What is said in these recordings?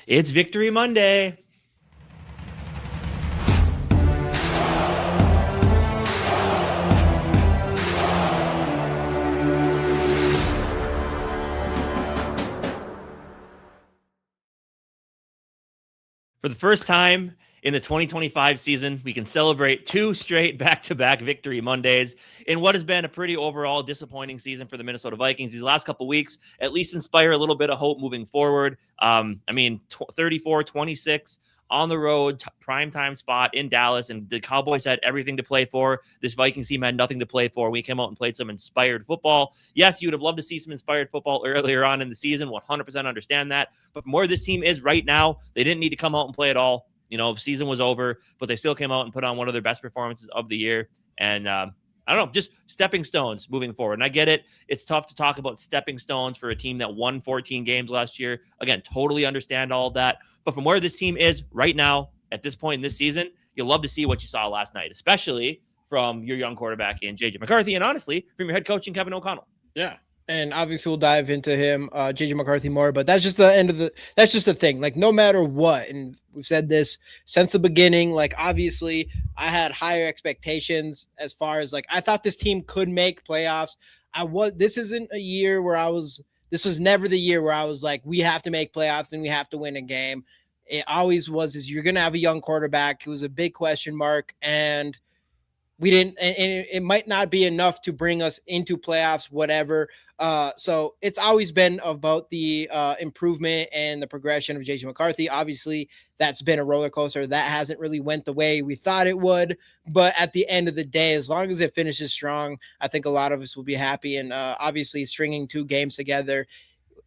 It's Victory Monday. For the first time in the 2025 season, we can celebrate 2 straight back-to-back Victory Mondays in what has been a pretty overall disappointing season for the Minnesota Vikings. These last couple weeks at least inspire a little bit of hope moving forward. 34-26 on the road, primetime spot in Dallas, and the Cowboys had everything to play for. This Vikings team had nothing to play for. We came out and played some inspired football. Yes, you would have loved to see some inspired football earlier on in the season. 100% understand that. But from where this team is right now, they didn't need to come out and play at all. Season was over, but they still came out and put on one of their best performances of the year. And I don't know, just stepping stones moving forward. And I get it. It's tough to talk about stepping stones for a team that won 14 games last year. Again, totally understand all of that. But from where this team is right now, at this point in this season, you'll love to see what you saw last night, especially from your young quarterback in JJ McCarthy, and honestly, from your head coach in Kevin O'Connell. Yeah. And obviously we'll dive into him, JJ McCarthy more, but that's just the thing. Like, no matter what, and we've said this since the beginning, like, obviously I had higher expectations as far as, like, I thought this team could make playoffs. This was never the year where I was like, we have to make playoffs and we have to win a game. It always was, you're going to have a young quarterback. It was a big question mark, and we didn't, and it might not be enough to bring us into playoffs, whatever. So it's always been about the improvement and the progression of JJ McCarthy. Obviously, that's been a roller coaster. That hasn't really went the way we thought it would. But at the end of the day, as long as it finishes strong, I think a lot of us will be happy. And obviously, stringing 2 games together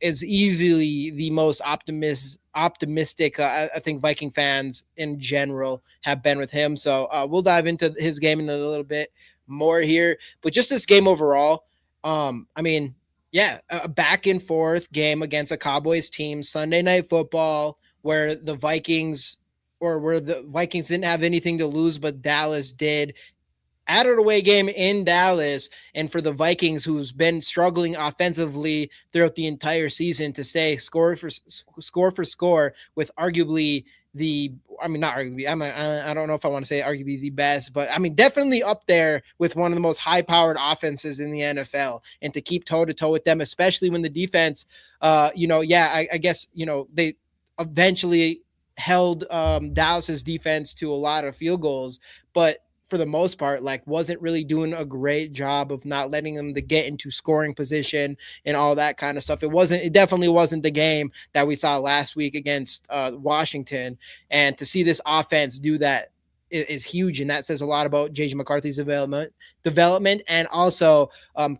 is easily the most optimistic I think Viking fans in general have been with him. So we'll dive into his game in a little bit more here, but just this game overall, a back and forth game against a Cowboys team, Sunday Night Football, where the Vikings didn't have anything to lose, but Dallas did. Added away game in Dallas, and for the Vikings, who's been struggling offensively throughout the entire season, to say score for score with arguably I don't know if I want to say arguably the best, but definitely up there with one of the most high-powered offenses in the NFL, and to keep toe-to-toe with them, especially when the defense, I guess, they eventually held Dallas's defense to a lot of field goals, but for the most part, like, wasn't really doing a great job of not letting them to get into scoring position and all that kind of stuff. It definitely wasn't the game that we saw last week against Washington. And to see this offense do that is huge. And that says a lot about JJ McCarthy's development and also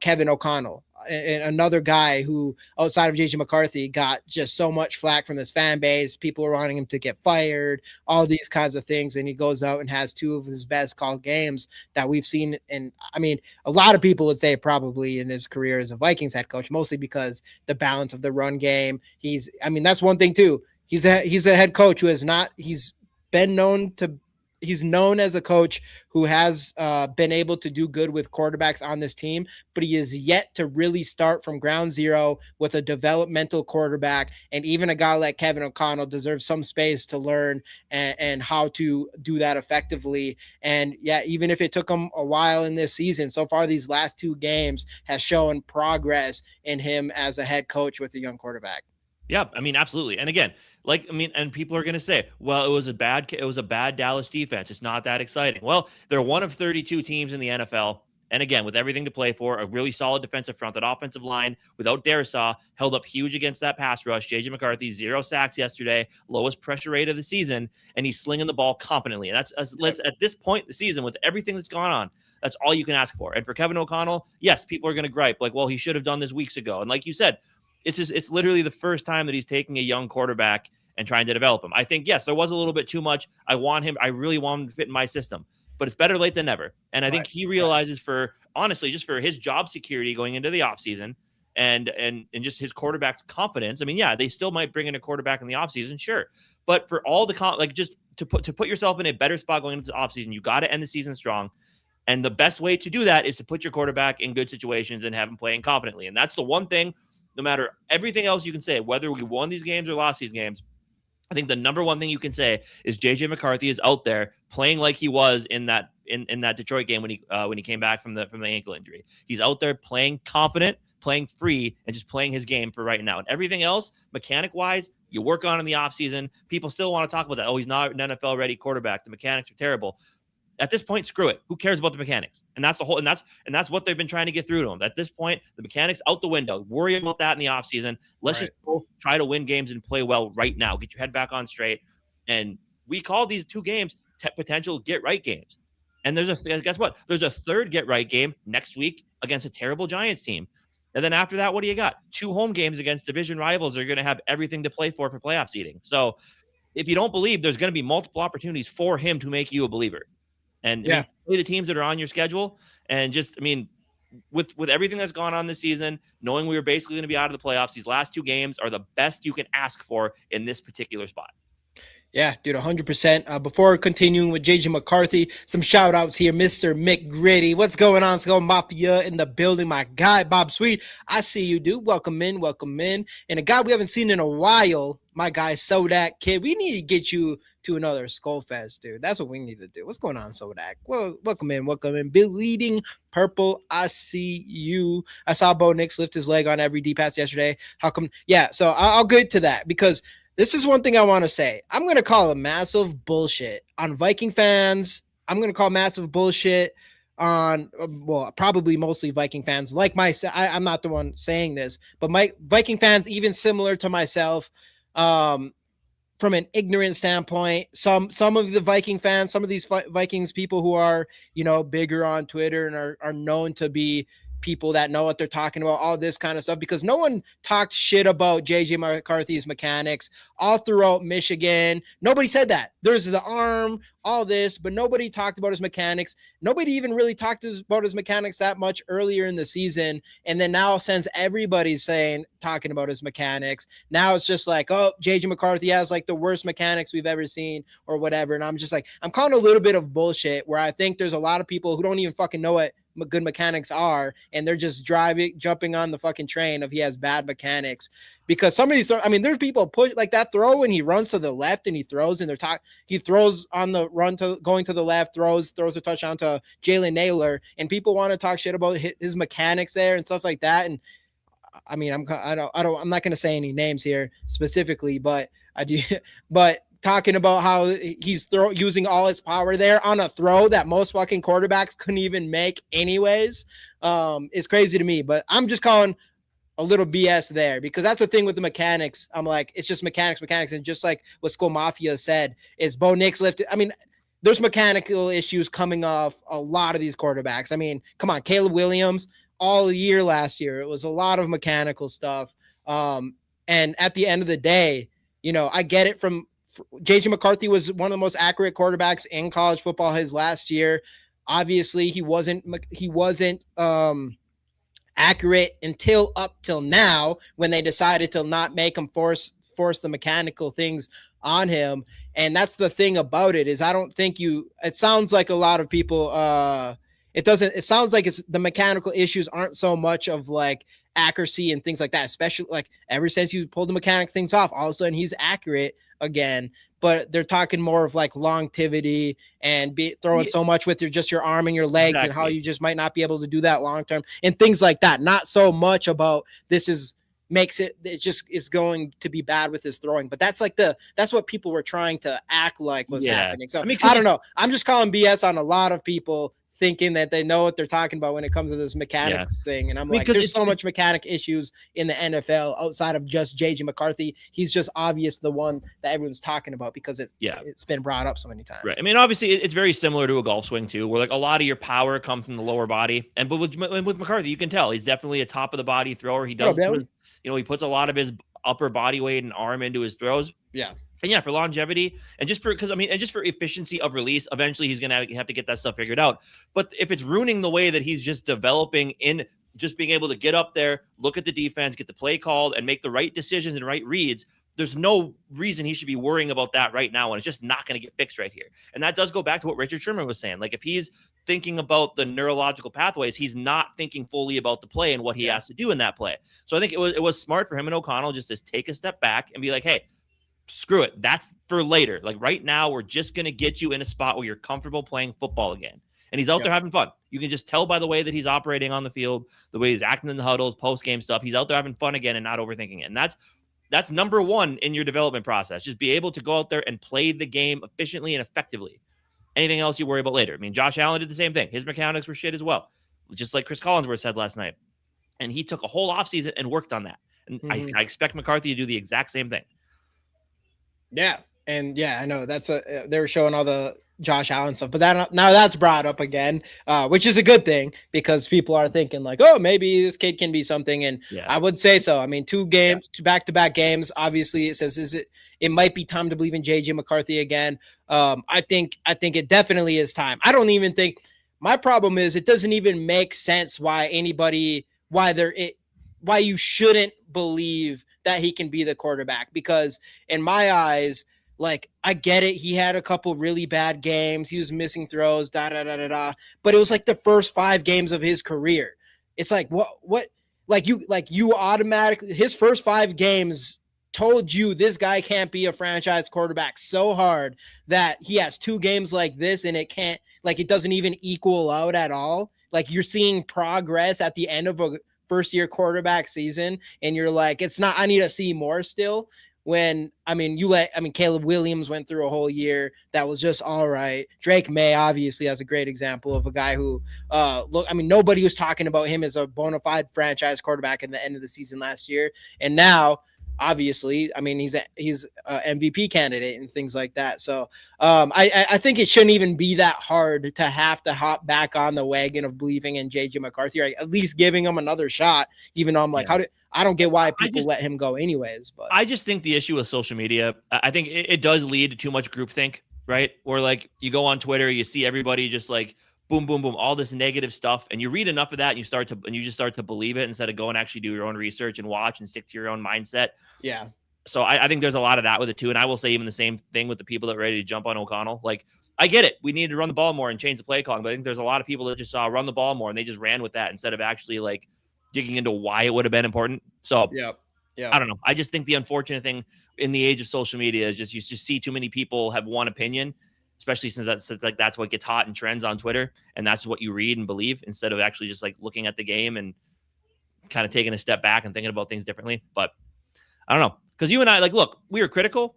Kevin O'Connell, and another guy who, outside of JJ McCarthy, got just so much flack from his fan base. People are wanting him to get fired, all these kinds of things. And he goes out and has 2 of his best called games that we've seen. And a lot of people would say probably in his career as a Vikings head coach, mostly because the balance of the run game. That's one thing too. He's a head coach who he's known as a coach who has been able to do good with quarterbacks on this team, but he is yet to really start from ground zero with a developmental quarterback. And even a guy like Kevin O'Connell deserves some space to learn and how to do that effectively. And yeah, even if it took him a while in this season, so far these last 2 games has shown progress in him as a head coach with a young quarterback. Yeah, absolutely. And again, and people are going to say, well, it was a bad Dallas defense. It's not that exciting. Well, they're one of 32 teams in the NFL. And again, with everything to play for, a really solid defensive front, that offensive line without Darisaw held up huge against that pass rush. JJ McCarthy, 0 sacks yesterday, lowest pressure rate of the season, and he's slinging the ball confidently. And that's at this point in the season, with everything that's gone on, that's all you can ask for. And for Kevin O'Connell, yes, people are going to gripe, like, well, he should have done this weeks ago. And like you said, it's literally the first time that he's taking a young quarterback and trying to develop him. I think, yes, there was a little bit too much. I really want him to fit in my system, but it's better late than never. And I think he realizes just for his job security going into the offseason and just his quarterback's confidence. They still might bring in a quarterback in the offseason, sure. But for all the just to put yourself in a better spot going into the offseason, you got to end the season strong. And the best way to do that is to put your quarterback in good situations and have him playing confidently. And that's the one thing, no matter everything else you can say, whether we won these games or lost these games, I think the number one thing you can say is JJ McCarthy is out there playing like he was in that Detroit game when he came back from the ankle injury. He's out there playing confident, playing free, and just playing his game for right now. And everything else, mechanic wise, you work on in the offseason. People still want to talk about that. Oh, he's not an NFL ready quarterback. The mechanics are terrible. At this point, screw it. Who cares about the mechanics? And that's the whole, and that's what they've been trying to get through to him. At this point, the mechanics out the window. Worry about that in the offseason. Let's just go try to win games and play well right now. Get your head back on straight. And we call these 2 games potential get-right games. And guess what? There's a third get-right game next week against a terrible Giants team. And then after that, what do you got? 2 home games against division rivals that are going to have everything to play for playoff seeding. So if you don't believe, there's going to be multiple opportunities for him to make you a believer. And I mean, play the teams that are on your schedule, and just, I mean, with everything that's gone on this season, knowing we were basically going to be out of the playoffs, these last 2 games are the best you can ask for in this particular spot. Yeah, dude, 100%. Before continuing with JJ McCarthy, some shout outs here. Mr. McGritty. What's going on? Skull Mafia in the building. My guy, Bob Sweet. I see you, dude. Welcome in. Welcome in. And a guy we haven't seen in a while, my guy, Sodak Kid. We need to get you to another Skull Fest, dude. That's what we need to do. What's going on, Sodak? Well, welcome in. Welcome in. Bleeding Purple. I see you. I saw Bo Nix lift his leg on every D pass yesterday. How come? Yeah, so I'll get to that because this is one thing I want to say. I'm going to call a massive bullshit on Viking fans. I'm going to call massive bullshit on, well, probably mostly Viking fans like myself. I'm not the one saying this, but my Viking fans, even similar to myself, from an ignorant standpoint, some of the Viking fans, some of these Vikings people who are, bigger on Twitter and are known to be people that know what they're talking about, all this kind of stuff, because no one talked shit about JJ McCarthy's mechanics all throughout Michigan. Nobody said that. There's the arm, all this, but nobody talked about his mechanics. Nobody even really talked about his mechanics that much earlier in the season. And then now, since everybody's talking about his mechanics, now it's just like, oh, JJ McCarthy has like the worst mechanics we've ever seen or whatever. And I'm just like, I'm calling a little bit of bullshit where I think there's a lot of people who don't even fucking know what good mechanics are, and they're just jumping on the fucking train of he has bad mechanics. Because some of these, I mean, there's people push like that throw when he runs to the left and he throws, and he throws on the run to going to the left, throws a touchdown to Jalen Naylor, and people want to talk shit about his mechanics there and stuff like that. And I mean, I'm not going to say any names here specifically, but I do, but talking about how he's using all his power there on a throw that most fucking quarterbacks couldn't even make anyways, is crazy to me. But I'm just calling a little BS there, because that's the thing with the mechanics. I'm like, it's just mechanics. And just like what Skull Mafia said, is Bo Nix lifted. I mean, there's mechanical issues coming off a lot of these quarterbacks. I mean, come on, Caleb Williams, all year last year, it was a lot of mechanical stuff. And at the end of the day, I get it from JJ McCarthy was one of the most accurate quarterbacks in college football his last year. Obviously, he wasn't accurate up till now, when they decided to not make him force the mechanical things on him. And that's the thing about it, is I don't think it sounds like a lot of people, it sounds like the mechanical issues aren't so much of like accuracy and things like that, especially like ever since you pulled the mechanic things off, all of a sudden he's accurate again. But they're talking more of like longevity and throwing so much with your arm and your legs, exactly, and how you just might not be able to do that long term and things like that. Not so much about it's going to be bad with his throwing. But that's what people were trying to act like was happening. So I mean, I don't know. I'm just calling BS on a lot of people thinking that they know what they're talking about when it comes to this mechanic thing. And I'm like, there's so much mechanic issues in the NFL outside of just JJ McCarthy. He's just obvious the one that everyone's talking about because it's been brought up so many times. Right. I mean, obviously it's very similar to a golf swing too, where like a lot of your power comes from the lower body. But with McCarthy, you can tell he's definitely a top of the body thrower. He does, he puts a lot of his upper body weight and arm into his throws. Yeah. And for longevity and just for efficiency of release, eventually he's going to have to get that stuff figured out. But if it's ruining the way that he's just developing in just being able to get up there, look at the defense, get the play called, and make the right decisions and right reads, there's no reason he should be worrying about that right now. And it's just not going to get fixed right here. And that does go back to what Richard Sherman was saying. Like if he's thinking about the neurological pathways, he's not thinking fully about the play and what he has to do in that play. So I think it was smart for him and O'Connell just to take a step back and be like, hey, screw it. That's for later. Like right now, we're just going to get you in a spot where you're comfortable playing football again. And he's out there having fun. You can just tell by the way that he's operating on the field, the way he's acting in the huddles, post-game stuff. He's out there having fun again and not overthinking it. And that's number one in your development process. Just be able to go out there and play the game efficiently and effectively. Anything else you worry about later. I mean, Josh Allen did the same thing. His mechanics were shit as well, just like Chris Collinsworth said last night. And he took a whole offseason and worked on that. And I expect McCarthy to do the exact same thing. Yeah. And yeah, I know that's they were showing all the Josh Allen stuff, but now that's brought up again, which is a good thing because people are thinking like, oh, maybe this kid can be something. And I would say so. I mean, 2 back-to-back games. Obviously it says, it might be time to believe in JJ McCarthy again. I think it definitely is time. I don't even think my problem is it doesn't even make sense why you shouldn't believe that he can be the quarterback, because in my eyes, like, I get it. He had a couple really bad games. He was missing throws, but it was like the first 5 games of his career. It's like, you automatically, his first 5 games told you this guy can't be a franchise quarterback so hard that he has 2 games like this and it doesn't even equal out at all. Like, you're seeing progress at the end of a first year quarterback season. And you're like, I need to see more still. Caleb Williams went through a whole year that was just all right. Drake May obviously has a great example of a guy who, nobody was talking about him as a bona fide franchise quarterback at the end of the season last year. And now, obviously, he's a MVP candidate and things like that. So I think it shouldn't even be that hard to have to hop back on the wagon of believing in JJ McCarthy, or at least giving him another shot, even though I'm like, I don't get why people let him go anyways. But I just think the issue with social media, I think it does lead to too much groupthink, right? Or like you go on Twitter, you see everybody just like boom, boom, boom, all this negative stuff. And you read enough of that and you just start to believe it instead of go and actually do your own research and watch and stick to your own mindset. Yeah. So I think there's a lot of that with it too. And I will say even the same thing with the people that are ready to jump on O'Connell. Like, I get it. We need to run the ball more and change the play calling. But I think there's a lot of people that just saw run the ball more and they just ran with that instead of actually like digging into why it would have been important. So yeah. I don't know. I just think the unfortunate thing in the age of social media is just you just see too many people have one opinion, especially since that's what gets hot and trends on Twitter, and that's what you read and believe instead of actually just like looking at the game and kind of taking a step back and thinking about things differently. But I don't know, because you and I, like, look, we were critical.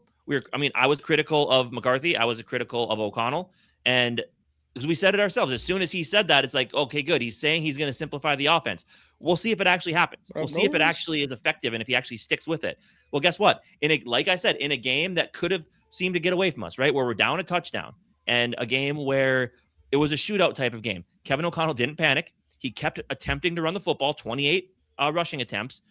I was critical of McCarthy. I was critical of O'Connell, and because we said it ourselves, as soon as he said that, it's like, okay, good. He's saying he's going to simplify the offense. We'll see if it actually happens. We'll see if it actually is effective and if he actually sticks with it. Well, guess what? Like I said, in a game that could have seemed to get away from us, right? Where we're down a touchdown, and a game where it was a shootout type of game. Kevin O'Connell didn't panic. He kept attempting to run the football, 28 rushing attempts,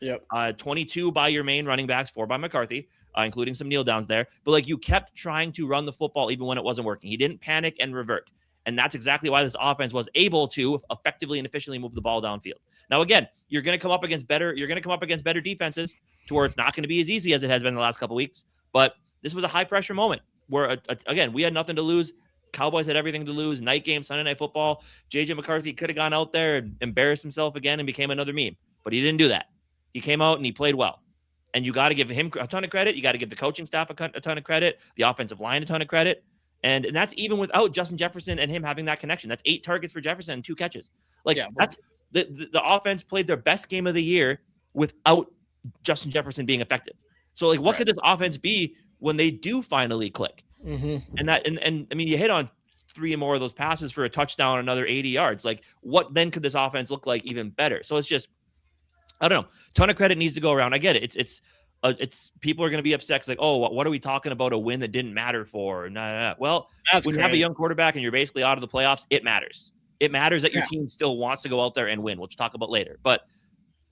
22 by your main running backs, 4 by McCarthy, including some kneel downs there. But like, you kept trying to run the football even when it wasn't working. He didn't panic and revert. And that's exactly why this offense was able to effectively and efficiently move the ball downfield. Now, again, you're going to come up against better defenses to where it's not going to be as easy as it has been the last couple of weeks. But this was a high pressure moment where, again, we had nothing to lose. Cowboys had everything to lose. Night game, Sunday Night Football. JJ McCarthy could have gone out there and embarrassed himself again and became another meme. But he didn't do that. He came out and he played well. And you got to give him a ton of credit. You got to give the coaching staff a ton of credit, the offensive line a ton of credit. And that's even without Justin Jefferson and him having that connection. That's 8 targets for Jefferson and 2 catches. That's the offense played their best game of the year without Justin Jefferson being effective. So like, what could this offense be when they do finally click? Mm-hmm. And I mean, you hit on 3 more of those passes for a touchdown, another 80 yards. Like, what then could this offense look like even better? So it's just, I don't know. Ton of credit needs to go around. I get it. It's people are going to be upset. It's like, oh, what are we talking about? A win that didn't matter for? Nah. Well, when you have a young quarterback and you're basically out of the playoffs, it matters. It matters that your team still wants to go out there and win, which we'll talk about later. But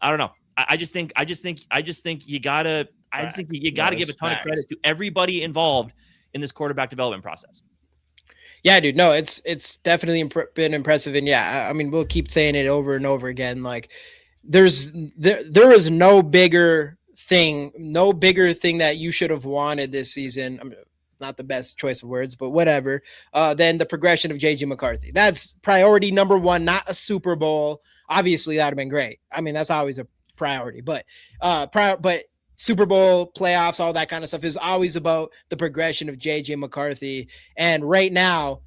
I don't know. I just think you gotta give a ton of credit to everybody involved in this quarterback development process. Yeah, dude. No, it's definitely been impressive. And yeah, I mean, we'll keep saying it over and over again. Like, there is no bigger thing that you should have wanted this season. I mean, not the best choice of words, but whatever, than the progression of JJ McCarthy. That's priority number 1, not a Super Bowl. Obviously, that would have been great. I mean, that's always a priority, but Super Bowl playoffs, all that kind of stuff. It was always about the progression of JJ McCarthy. And right now,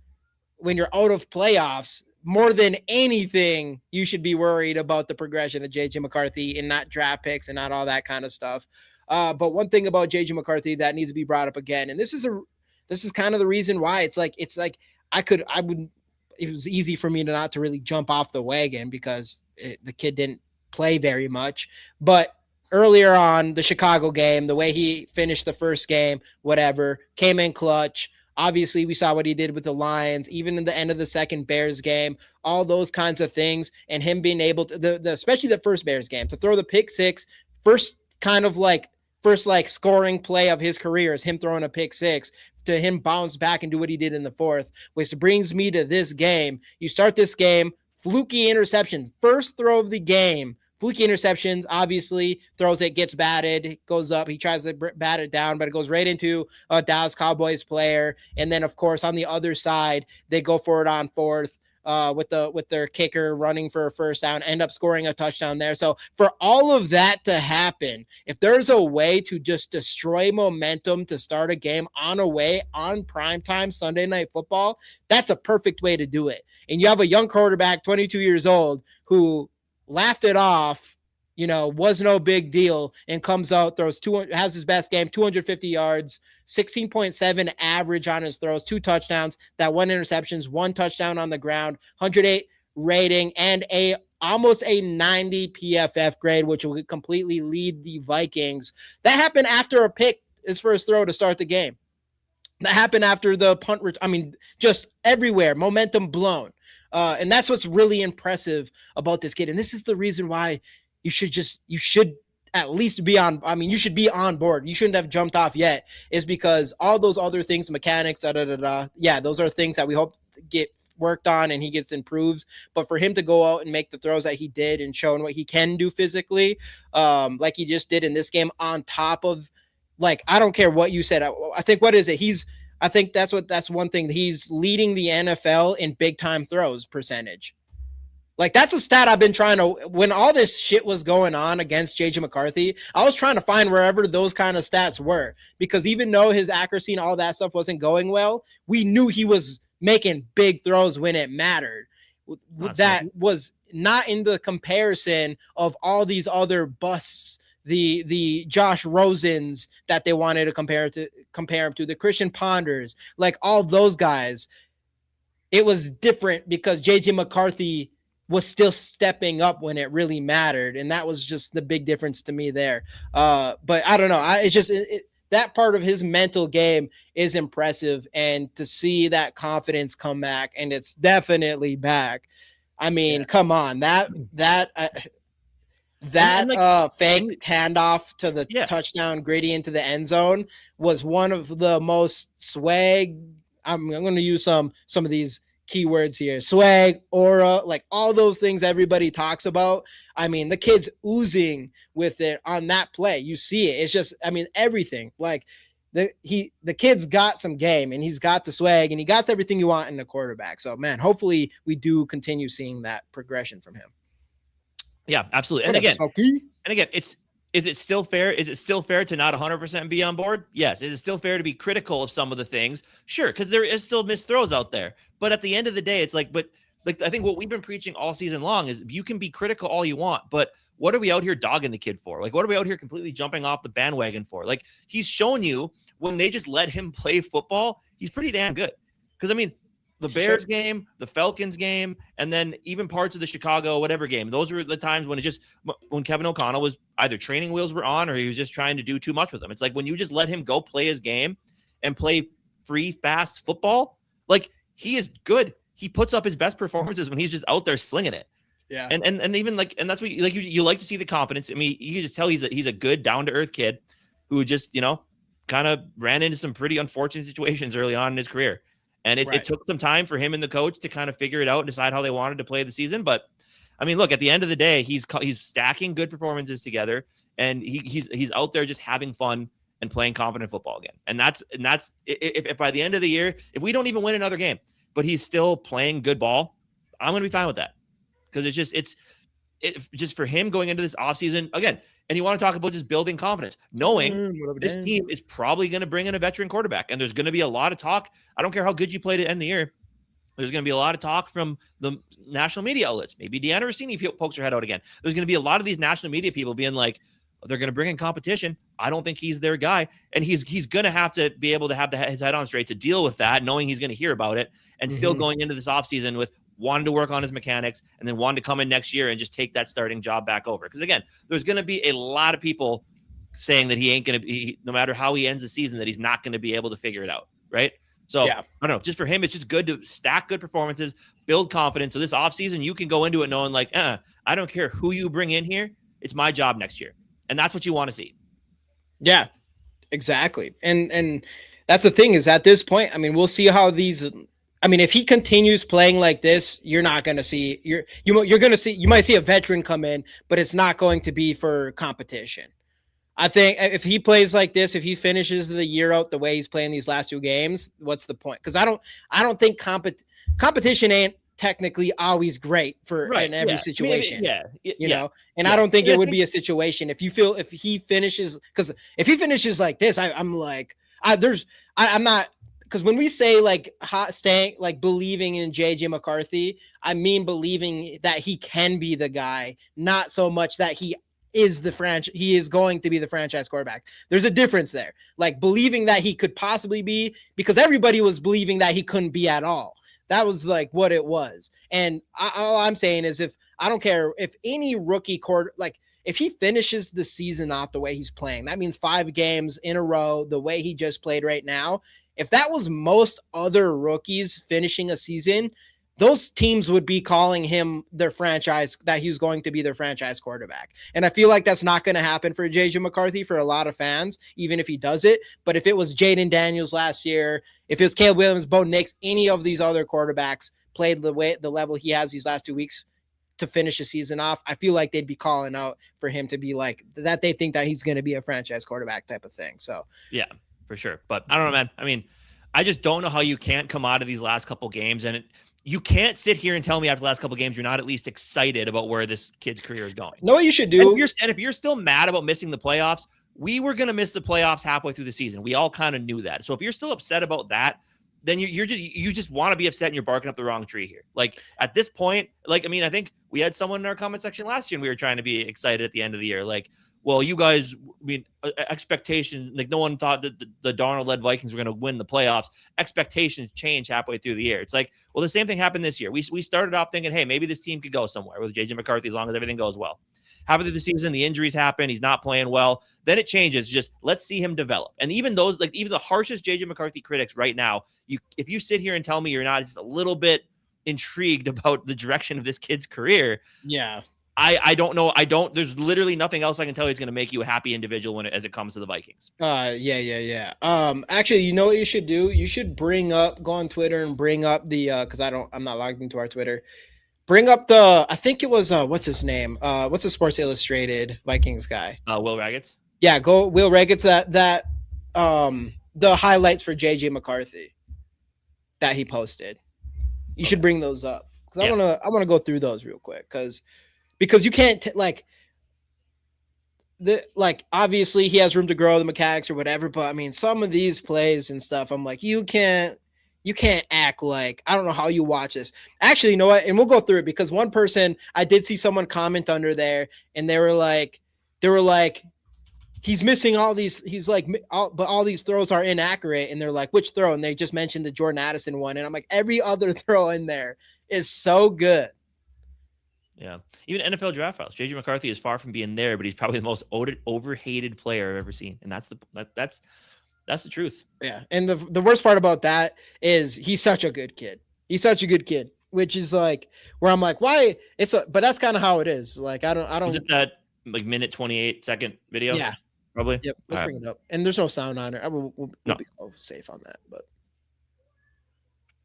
when you're out of playoffs, more than anything, you should be worried about the progression of JJ McCarthy and not draft picks and not all that kind of stuff. But one thing about JJ McCarthy that needs to be brought up again, and this is kind of the reason why it's like I would it was easy for me to not to really jump off the wagon because the kid didn't play very much. But earlier on the Chicago game, the way he finished the first game, whatever, came in clutch. Obviously, we saw what he did with the Lions, even in the end of the second Bears game, all those kinds of things, and him being able to, especially the first Bears game, to throw the pick six, first scoring play of his career is him throwing a pick six, to him bounce back and do what he did in the fourth, which brings me to this game. You start this game, fluky interceptions, first throw of the game, fluky interceptions, obviously throws it, gets batted, it goes up. He tries to bat it down, but it goes right into a Dallas Cowboys player. And then, of course, on the other side, they go for it on fourth with their kicker running for a first down, end up scoring a touchdown there. So for all of that to happen, if there's a way to just destroy momentum to start a game on primetime Sunday Night Football, that's a perfect way to do it. And you have a young quarterback, 22 years old, who laughed it off, was no big deal, and comes out, has his best game, 250 yards, 16.7 average on his throws, 2 touchdowns, that 1 interceptions, 1 touchdown on the ground, 108 rating, and almost a 90 PFF grade, which will completely lead the Vikings. That happened after a pick, his first throw to start the game. That happened after the punt. Just everywhere, momentum blown. And that's what's really impressive about this kid. And this is the reason why you should at least be on. You should be on board. You shouldn't have jumped off yet, is because all those other things, mechanics, yeah, those are things that we hope to get worked on and he gets improves. But for him to go out and make the throws that he did and showing what he can do physically, like he just did in this game, on top of, I don't care what you said. I think, what is it? I think that's one thing. He's leading the NFL in big time throws percentage. That's a stat I've been trying to, when all this shit was going on against JJ McCarthy, I was trying to find wherever those kind of stats were, because even though his accuracy and all that stuff wasn't going well, we knew he was making big throws when it mattered. That was not in the comparison of all these other busts, the Josh Rosens that they wanted to compare him to, the Christian Ponders, all those guys. It was different because JJ McCarthy was still stepping up when it really mattered, and that was just the big difference to me there. But I don't know. It's just that part of his mental game is impressive, and to see that confidence come back, and it's definitely back. Come on, that fake handoff to the touchdown gritty into the end zone was one of the most swag. I'm going to use some of these keywords here: swag, aura, all those things everybody talks about. The kid's oozing with it on that play. You see it. It's just, everything. The kid's got some game, and he's got the swag, and he got everything you want in a quarterback. So, man, hopefully we do continue seeing that progression from him. Yeah, absolutely. And again, is it still fair? Is it still fair to not 100% be on board? Yes. Is it still fair to be critical of some of the things? Sure, because there is still missed throws out there. But at the end of the day, it's I think what we've been preaching all season long is you can be critical all you want, but what are we out here dogging the kid for? What are we out here completely jumping off the bandwagon for? He's shown you, when they just let him play football, he's pretty damn good. Because the Bears game, the Falcons game, and then even parts of the Chicago whatever game. Those were the times when Kevin O'Connell was either training wheels were on or he was just trying to do too much with them. It's when you just let him go play his game and play free, fast football, he is good. He puts up his best performances when he's just out there slinging it. Yeah. And even and that's what you like to see, the confidence. You can just tell he's a good, down to earth kid who just, kind of ran into some pretty unfortunate situations early on in his career. And it took some time for him and the coach to kind of figure it out and decide how they wanted to play the season. But look, at the end of the day, he's stacking good performances together, and he's out there just having fun and playing confident football again. And that's if by the end of the year, if we don't even win another game, but he's still playing good ball, I'm going to be fine with that, because just for him going into this offseason, again, and you want to talk about just building confidence, knowing this team is probably going to bring in a veteran quarterback. And there's going to be a lot of talk. I don't care how good you play to end the year. There's going to be a lot of talk from the national media outlets. Maybe Deanna Rossini pokes her head out again. There's going to be a lot of these national media people being like, they're going to bring in competition. I don't think he's their guy. And he's going to have to be able to have his head on straight to deal with that, knowing he's going to hear about it, and still going into this offseason with wanting to work on his mechanics and then wanting to come in next year and just take that starting job back over. Because again, there's going to be a lot of people saying that he ain't going to be, no matter how he ends the season, that he's not going to be able to figure it out. Right. So I don't know, just for him, it's just good to stack good performances, build confidence. So this offseason, you can go into it knowing like, I don't care who you bring in here. It's my job next year. And that's what you want to see. Yeah, exactly. And that's the thing is at this point, I mean, we'll see how if he continues playing like this, you're not going to see you're going to see, you might see a veteran come in, but it's not going to be for competition. I think if he plays like this, if he finishes the year out the way he's playing these last 2 games, what's the point? Because I don't think competition ain't technically always great for in every situation. You know, and I don't think it would be a situation if he finishes, because if he finishes like this, I'm not. Because when we say like staying, like believing in JJ McCarthy, I mean believing that he can be the guy, not so much that he is going to be the franchise quarterback. There's a difference there. Like believing that he could possibly be, because everybody was believing that he couldn't be at all. That was like what it was. And all I'm saying is, I don't care if any rookie if he finishes the season off the way he's playing, that means 5 games in a row, the way he just played right now. If that was most other rookies finishing a season, those teams would be calling him their franchise, that he was going to be their franchise quarterback. And I feel like that's not going to happen for JJ McCarthy for a lot of fans, even if he does it. But if it was Jaden Daniels last year, if it was Caleb Williams, Bo Nix, any of these other quarterbacks played the level he has these last 2 weeks to finish the season off, I feel like they'd be calling out for him to be like that. They think that he's going to be a franchise quarterback type of thing. So yeah, for sure. But I don't know, man. I mean, I just don't know how you can't come out of these last couple games, and you can't sit here and tell me after the last couple games you're not at least excited about where this kid's career is going. Know what you should do? And if you're still mad about missing the playoffs, we were going to miss the playoffs halfway through the season. We all kind of knew that. So if you're still upset about that, then you just want to be upset and you're barking up the wrong tree here. Like at this point, I think we had someone in our comment section last year and we were trying to be excited at the end of the year. Like, well, you guys, expectations, like no one thought that the Darnold-led Vikings were going to win the playoffs. Expectations change halfway through the year. It's like, well, the same thing happened this year. We started off thinking, hey, maybe this team could go somewhere with JJ McCarthy as long as everything goes well. Halfway through the season, the injuries happen. He's not playing well. Then it changes. Just let's see him develop. And even the harshest JJ McCarthy critics right now, if you sit here and tell me you're not just a little bit intrigued about the direction of this kid's career, yeah. I don't know. There's literally nothing else I can tell you is going to make you a happy individual as it comes to the Vikings. Yeah. Actually, you know what you should do? You should go on Twitter and bring up cause I'm not logged into our Twitter. Bring up I think it was, what's his name? What's the Sports Illustrated Vikings guy? Will Raggets. Yeah. Go Will Raggets, the highlights for JJ McCarthy that he posted. You should bring those up. Cause I want to go through those real quick. Because you can't obviously he has room to grow the mechanics or whatever, but I mean some of these plays and stuff, I'm like, you can't act like, I don't know how you watch this. Actually, you know what? And we'll go through it because one person, I did see someone comment under there and they were like, he's missing all these. He's like, but all these throws are inaccurate. And they're like, which throw? And they just mentioned the Jordan Addison one. And I'm like, every other throw in there is so good. Yeah. Even NFL draft files. JJ McCarthy is far from being there, but he's probably the most overhated player I've ever seen. And that's the truth. Yeah. And the worst part about that is he's such a good kid. Which is like where I'm like, why? But that's kind of how it is. Like, I don't. Was it that like minute 28-second video? Yeah. Probably. Yep. Let's bring it up. And there's no sound on it. We'll be safe on that. But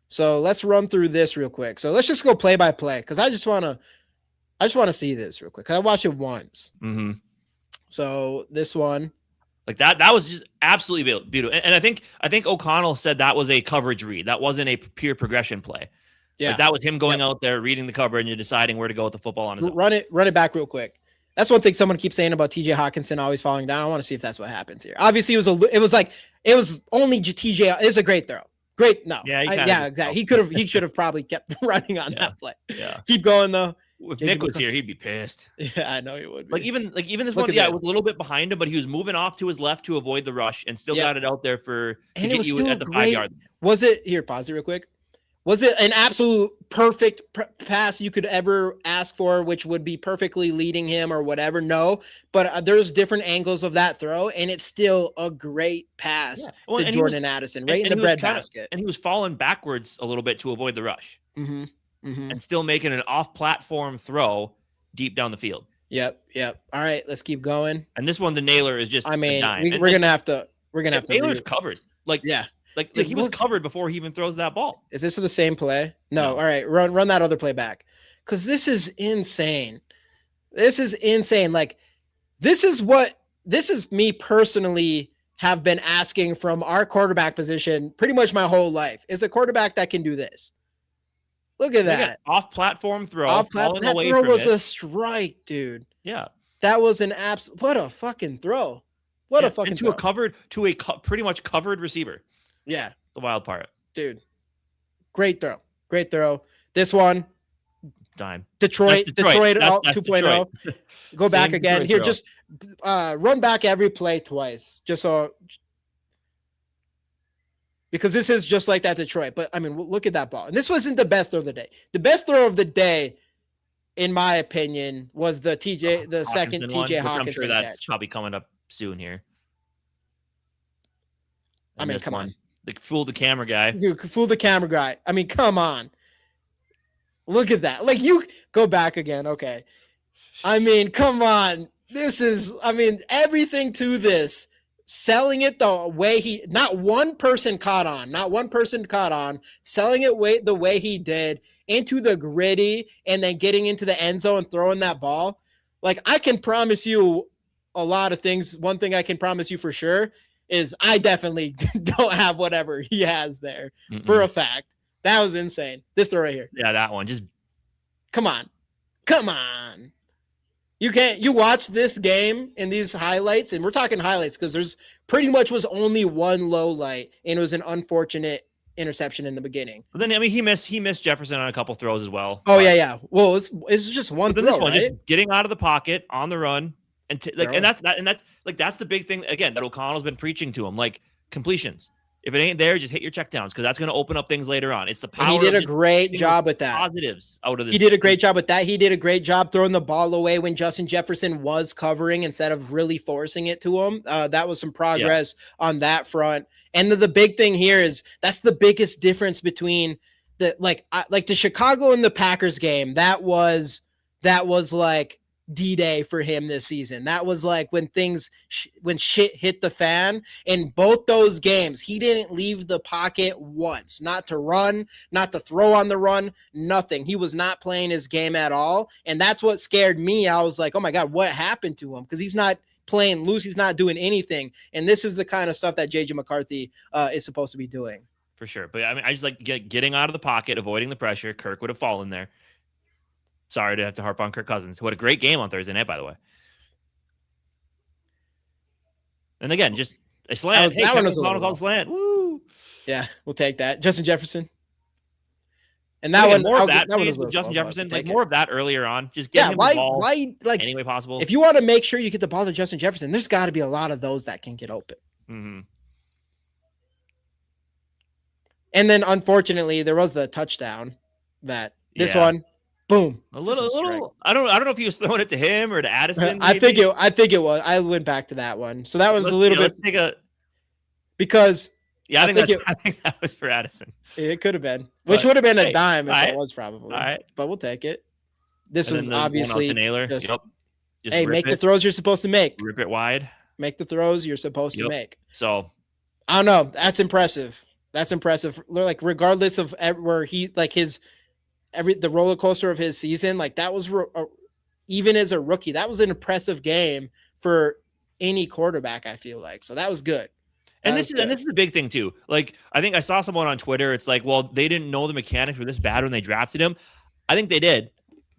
so let's run through this real quick. So let's just go play by play because I just want to see this real quick. I watched it once. Mm-hmm. So this one, like that was just absolutely beautiful. And I think O'Connell said that was a coverage read. That wasn't a pure progression play. Yeah. Like that was him going out there, reading the coverage and deciding where to go with the football on his own. Run it back real quick. That's one thing someone keeps saying about TJ Hawkinson always falling down. I want to see if that's what happens here. Obviously, it was only TJ. It's a great throw. Great. No. Yeah, exactly. He should have probably kept running on that play. Yeah. Keep going though. If Nick was here, he'd be pissed. Yeah, I know he would be. Like even this one, it was a little bit behind him, but he was moving off to his left to avoid the rush and still got it out there to get you at the 5 yard. Was it here? Pause it real quick. Was it an absolute perfect pass you could ever ask for, which would be perfectly leading him or whatever? No, but there's different angles of that throw, and it's still a great pass to Jordan Addison, right in the breadbasket. And he was falling backwards a little bit to avoid the rush, and still making an off-platform throw deep down the field. Yep. All right, let's keep going. And this one, the nailer is just. I mean, we're gonna have to. Naylor's covered. Like he was covered before he even throws that ball. Is this the same play? No. All right, run that other play back. Because this is insane. Like, this is me personally have been asking from our quarterback position pretty much my whole life. Is a quarterback that can do this. Look at that. Off-platform throw. That throw was a strike, dude. Yeah. That was an what a fucking throw. What a fucking throw. Pretty much covered receiver. Yeah. The wild part. Dude. Great throw. This one. Dime. Detroit 2.0. Go back again. Here, throw. Just run back every play twice. Just so. Because this is just like that Detroit. But, I mean, look at that ball. And this wasn't the best throw of the day. The best throw of the day, in my opinion, was the second TJ Hawkinson I'm sure that's catch. probably coming up soon here. And I mean, come on. Like, fool the camera guy. Dude, fool the camera guy. I mean, come on. Look at that. Like, you go back again. Okay. I mean, come on. Everything to this. Selling it the way not one person caught on, selling it the way he did into the gritty and then getting into the end zone and throwing that ball. Like, I can promise you a lot of things. One thing I can promise you for sure is I definitely don't have whatever he has there for a fact. That was insane. This throw right here. Yeah, that one. Just come on. You watch this game in these highlights, and we're talking highlights because there's pretty much was only one low light, and it was an unfortunate interception in the beginning. But then, I mean, he missed Jefferson on a couple throws as well. Oh, yeah. Well, it's just one throw, this one, right? just getting out of the pocket on the run. And that's the big thing again that O'Connell's been preaching to him, like completions. If it ain't there, just hit your checkdowns because that's going to open up things later on. It's the power. He did a great job with that. Positives out of this. He did a great job with that. He did a great job throwing the ball away when Justin Jefferson was covering instead of really forcing it to him. That was some progress on that front. And the big thing here is that's the biggest difference between the the Chicago and the Packers game. That was like D-Day for him this season. That was like when when shit hit the fan. In both those games, he didn't leave the pocket once. Not to run, not to throw on the run, nothing. He was not playing his game at all. And that's what scared me. I was like, oh my God, what happened to him? Because he's not playing loose. He's not doing anything. And this is the kind of stuff that JJ McCarthy is supposed to be doing. For sure. But I mean, I just like getting out of the pocket, avoiding the pressure. Kirk would have fallen there. Sorry to have to harp on Kirk Cousins, who had a great game on Thursday night, by the way. And again, just a slant. That one was a called slant. Woo! Yeah, we'll take that. Justin Jefferson. And that one, more of that. That was Justin Jefferson, like more of that earlier on. Just get him the ball any way possible. If you want to make sure you get the ball to Justin Jefferson, there's got to be a lot of those that can get open. Mm-hmm. And then, unfortunately, there was the touchdown that this one. Boom. A little. I don't know if he was throwing it to him or to Addison. I think it was. I went back to that one. So that was a little bit. Let's take a. Because. Yeah, I think that was for Addison. It could have been, which would have been a dime if it was probably. All right, but we'll take it. This was obviously. Nailer. Just make the throws you're supposed to make. Rip it wide. Make the throws you're supposed to make. So. I don't know. That's impressive. Like regardless of where he the roller coaster of his season, like that was even as a rookie, that was an impressive game for any quarterback. I feel like so that was good. And this is a big thing too. Like, I think I saw someone on Twitter. It's like, well, they didn't know the mechanics were this bad when they drafted him. I think they did,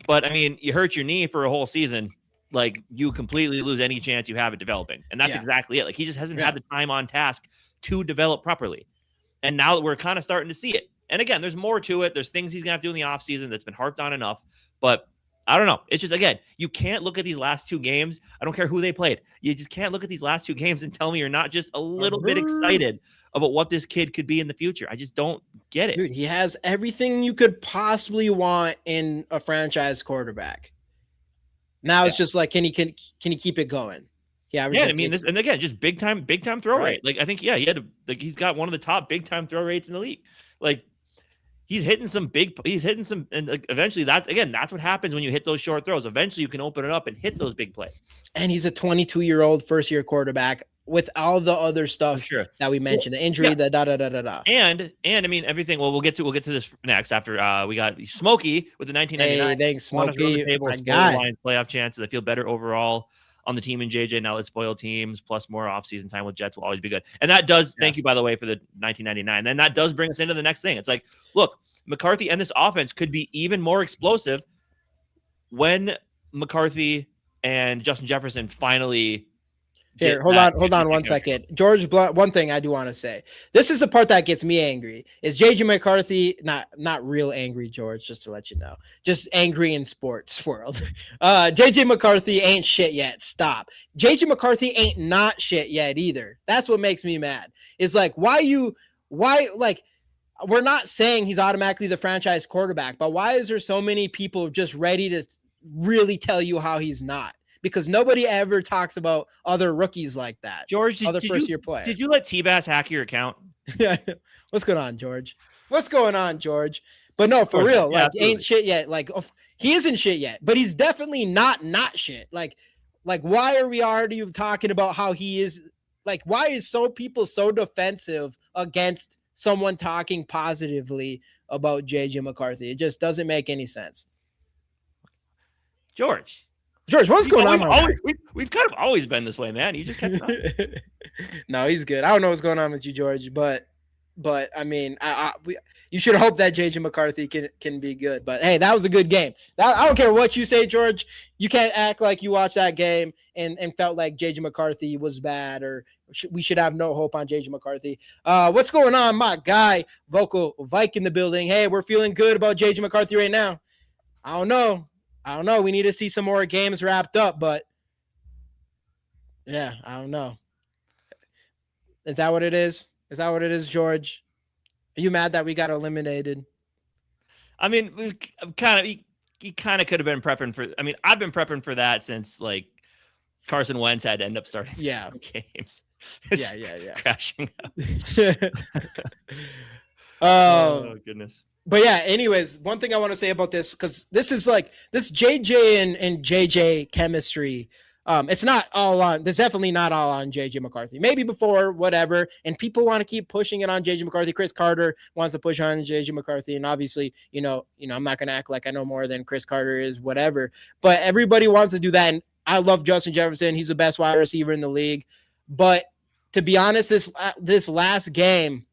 but I mean, you hurt your knee for a whole season, like you completely lose any chance you have at developing, and that's exactly it. Like he just hasn't had the time on task to develop properly, and now that we're kind of starting to see it. And again, there's more to it. There's things he's gonna have to do in the offseason that's been harped on enough, but I don't know. It's just, again, you can't look at these last 2 games. I don't care who they played. You just can't look at these last 2 games and tell me you're not just a little bit excited about what this kid could be in the future. I just don't get it. Dude, he has everything you could possibly want in a franchise quarterback. Now it's just like, can he keep it going? Yeah, I mean, and again, just big time throw rate. Like I think, he's got one of the top big time throw rates in the league. Like he's hitting some, and like, eventually that's what happens when you hit those short throws. Eventually you can open it up and hit those big plays. And he's a 22-year-old first-year quarterback with all the other stuff that we mentioned, the injury, the da-da-da-da-da. And I mean, everything, well, we'll get to this next after we got Smokey with the 1999. Hey, thanks, Smokey. Playoff chances. I feel better overall on the team in JJ. Now let's spoil teams, plus more offseason time with Jets will always be good. And that does, thank you, by the way, for the 1999. And that does bring us into the next thing. It's like, look, McCarthy and this offense could be even more explosive when McCarthy and Justin Jefferson finally hold on 1 second. George Blunt, one thing I do want to say. This is the part that gets me angry. Is JJ McCarthy, not real angry, George, just to let you know. Just angry in sports world. JJ McCarthy ain't shit yet. Stop. JJ McCarthy ain't not shit yet either. That's what makes me mad. It's like, why we're not saying he's automatically the franchise quarterback, but why is there so many people just ready to really tell you how he's not? Because nobody ever talks about other rookies like that. George, other first-year players. Did you let T-Bass hack your account? Yeah. What's going on, George? But no, for real, like ain't shit yet. Like he isn't shit yet, but he's definitely not shit. Like why are we already talking about how he is? Like, why is people so defensive against someone talking positively about JJ McCarthy? It just doesn't make any sense. George, what's going on? We've kind of always been this way, man. You just kept it No, he's good. I don't know what's going on with you, George, but I mean, you should hope that JJ McCarthy can be good. But hey, that was a good game. I don't care what you say, George. You can't act like you watched that game and felt like JJ McCarthy was bad, or we should have no hope on JJ McCarthy. What's going on, my guy? Vocal Vike in the building. Hey, we're feeling good about JJ McCarthy right now. I don't know. We need to see some more games wrapped up, but yeah, I don't know. Is that what it is? George? Are you mad that we got eliminated? I mean, he kind of could have been prepping for. I mean, I've been prepping for that since like Carson Wentz had to end up starting games. Yeah. Crashing out. Oh goodness. But yeah, anyways, one thing I want to say about this, because this is like this JJ and JJ chemistry. It's not all on. There's definitely not all on JJ McCarthy. Maybe before, whatever. And people want to keep pushing it on JJ McCarthy. Chris Carter wants to push on JJ McCarthy, and obviously, you know, I'm not gonna act like I know more than Chris Carter is, whatever. But everybody wants to do that, and I love Justin Jefferson. He's the best wide receiver in the league. But to be honest, this last game,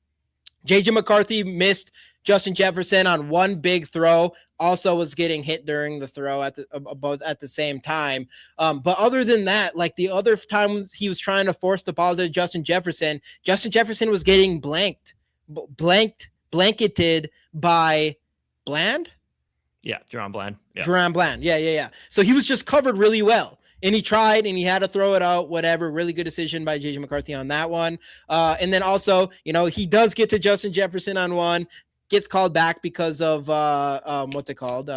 JJ McCarthy missed Justin Jefferson on one big throw, also was getting hit during the throw at the same time. But other than that, like the other times he was trying to force the ball to Justin Jefferson was getting blanketed by Bland. Yeah, Jerron Bland. Yeah. Jerron Bland. Yeah. So he was just covered really well. And he tried and he had to throw it out, whatever. Really good decision by JJ McCarthy on that one. And then also, he does get to Justin Jefferson on one. Gets called back because of what's it called?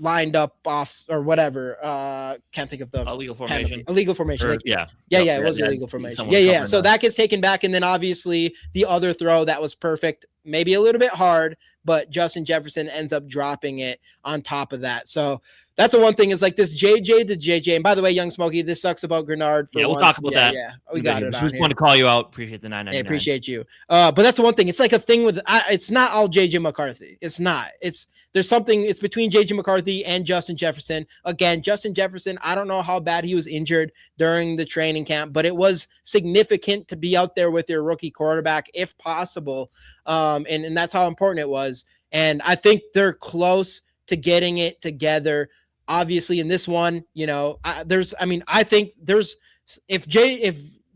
Lined up off or whatever. Can't think of the illegal formation. Illegal formation. Or, it was illegal formation. Yeah. So that gets taken back, and then obviously the other throw that was perfect, maybe a little bit hard, but Justin Jefferson ends up dropping it on top of that. So That's the one thing is like this JJ to JJ. And by the way, Young Smokey, this sucks about Grenard for we'll once. talk about that. Yeah, we got it. Just want to call you out. Appreciate the 999. I appreciate you. But that's the one thing. It's like a thing with. It's not all JJ McCarthy. It's not. There's something. It's between JJ McCarthy and Justin Jefferson. Again, Justin Jefferson. I don't know how bad he was injured during the training camp, but it was significant to be out there with your rookie quarterback if possible. And that's how important it was. And I think they're close to getting it together. Obviously, in this one, I think there's if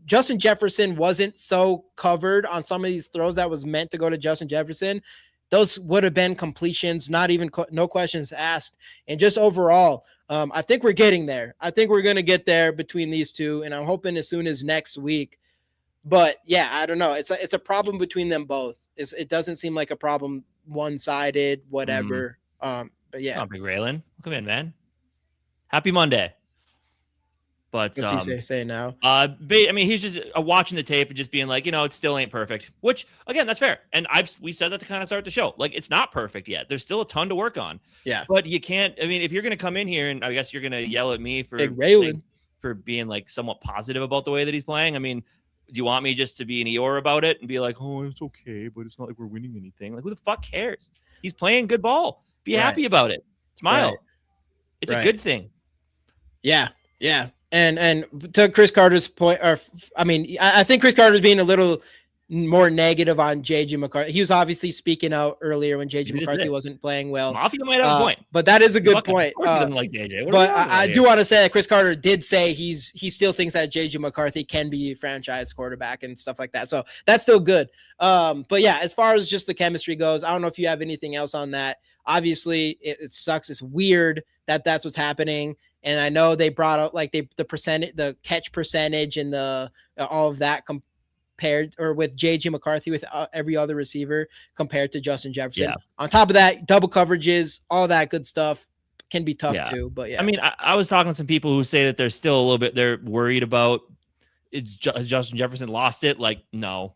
Justin Jefferson wasn't so covered on some of these throws that was meant to go to Justin Jefferson, those would have been completions, not even no questions asked. And just overall, I think we're getting there. I think we're going to get there between these two, and I'm hoping as soon as next week. But yeah, I don't know. It's a problem between them both. It doesn't seem like a problem one-sided, whatever. But yeah. Big Raylan, come in, man. Happy Monday. But what's he say now? I mean, he's just watching the tape and just being like, it still ain't perfect. Which again, that's fair. And we said that to kind of start the show. Like, it's not perfect yet. There's still a ton to work on. Yeah. But you can't. I mean, if you're gonna come in here and I guess you're gonna yell at me for being like somewhat positive about the way that he's playing. I mean, do you want me just to be an Eeyore about it and be like, oh, it's okay, but it's not like we're winning anything? Like, who the fuck cares? He's playing good ball. Be happy about it. Smile. Right. It's a good thing. Yeah. Yeah. And to Chris Carter's point, I think Chris Carter's being a little more negative on JJ McCarthy. He was obviously speaking out earlier when JJ McCarthy wasn't playing well. Mafia might have a point, but that is a good point. Of course he doesn't like JJ. But I do want to say that Chris Carter did say he still thinks that JJ McCarthy can be franchise quarterback and stuff like that. So that's still good. But yeah, as far as just the chemistry goes, I don't know if you have anything else on that. Obviously, it sucks. It's weird that that's what's happening. And I know they brought out like the catch percentage and all of that compared or with JJ McCarthy with every other receiver compared to Justin Jefferson. Yeah. On top of that, double coverages, all that good stuff can be tough too. But yeah, I mean, I was talking to some people who say that they're still a little bit, they're worried about Justin Jefferson lost it. Like, no.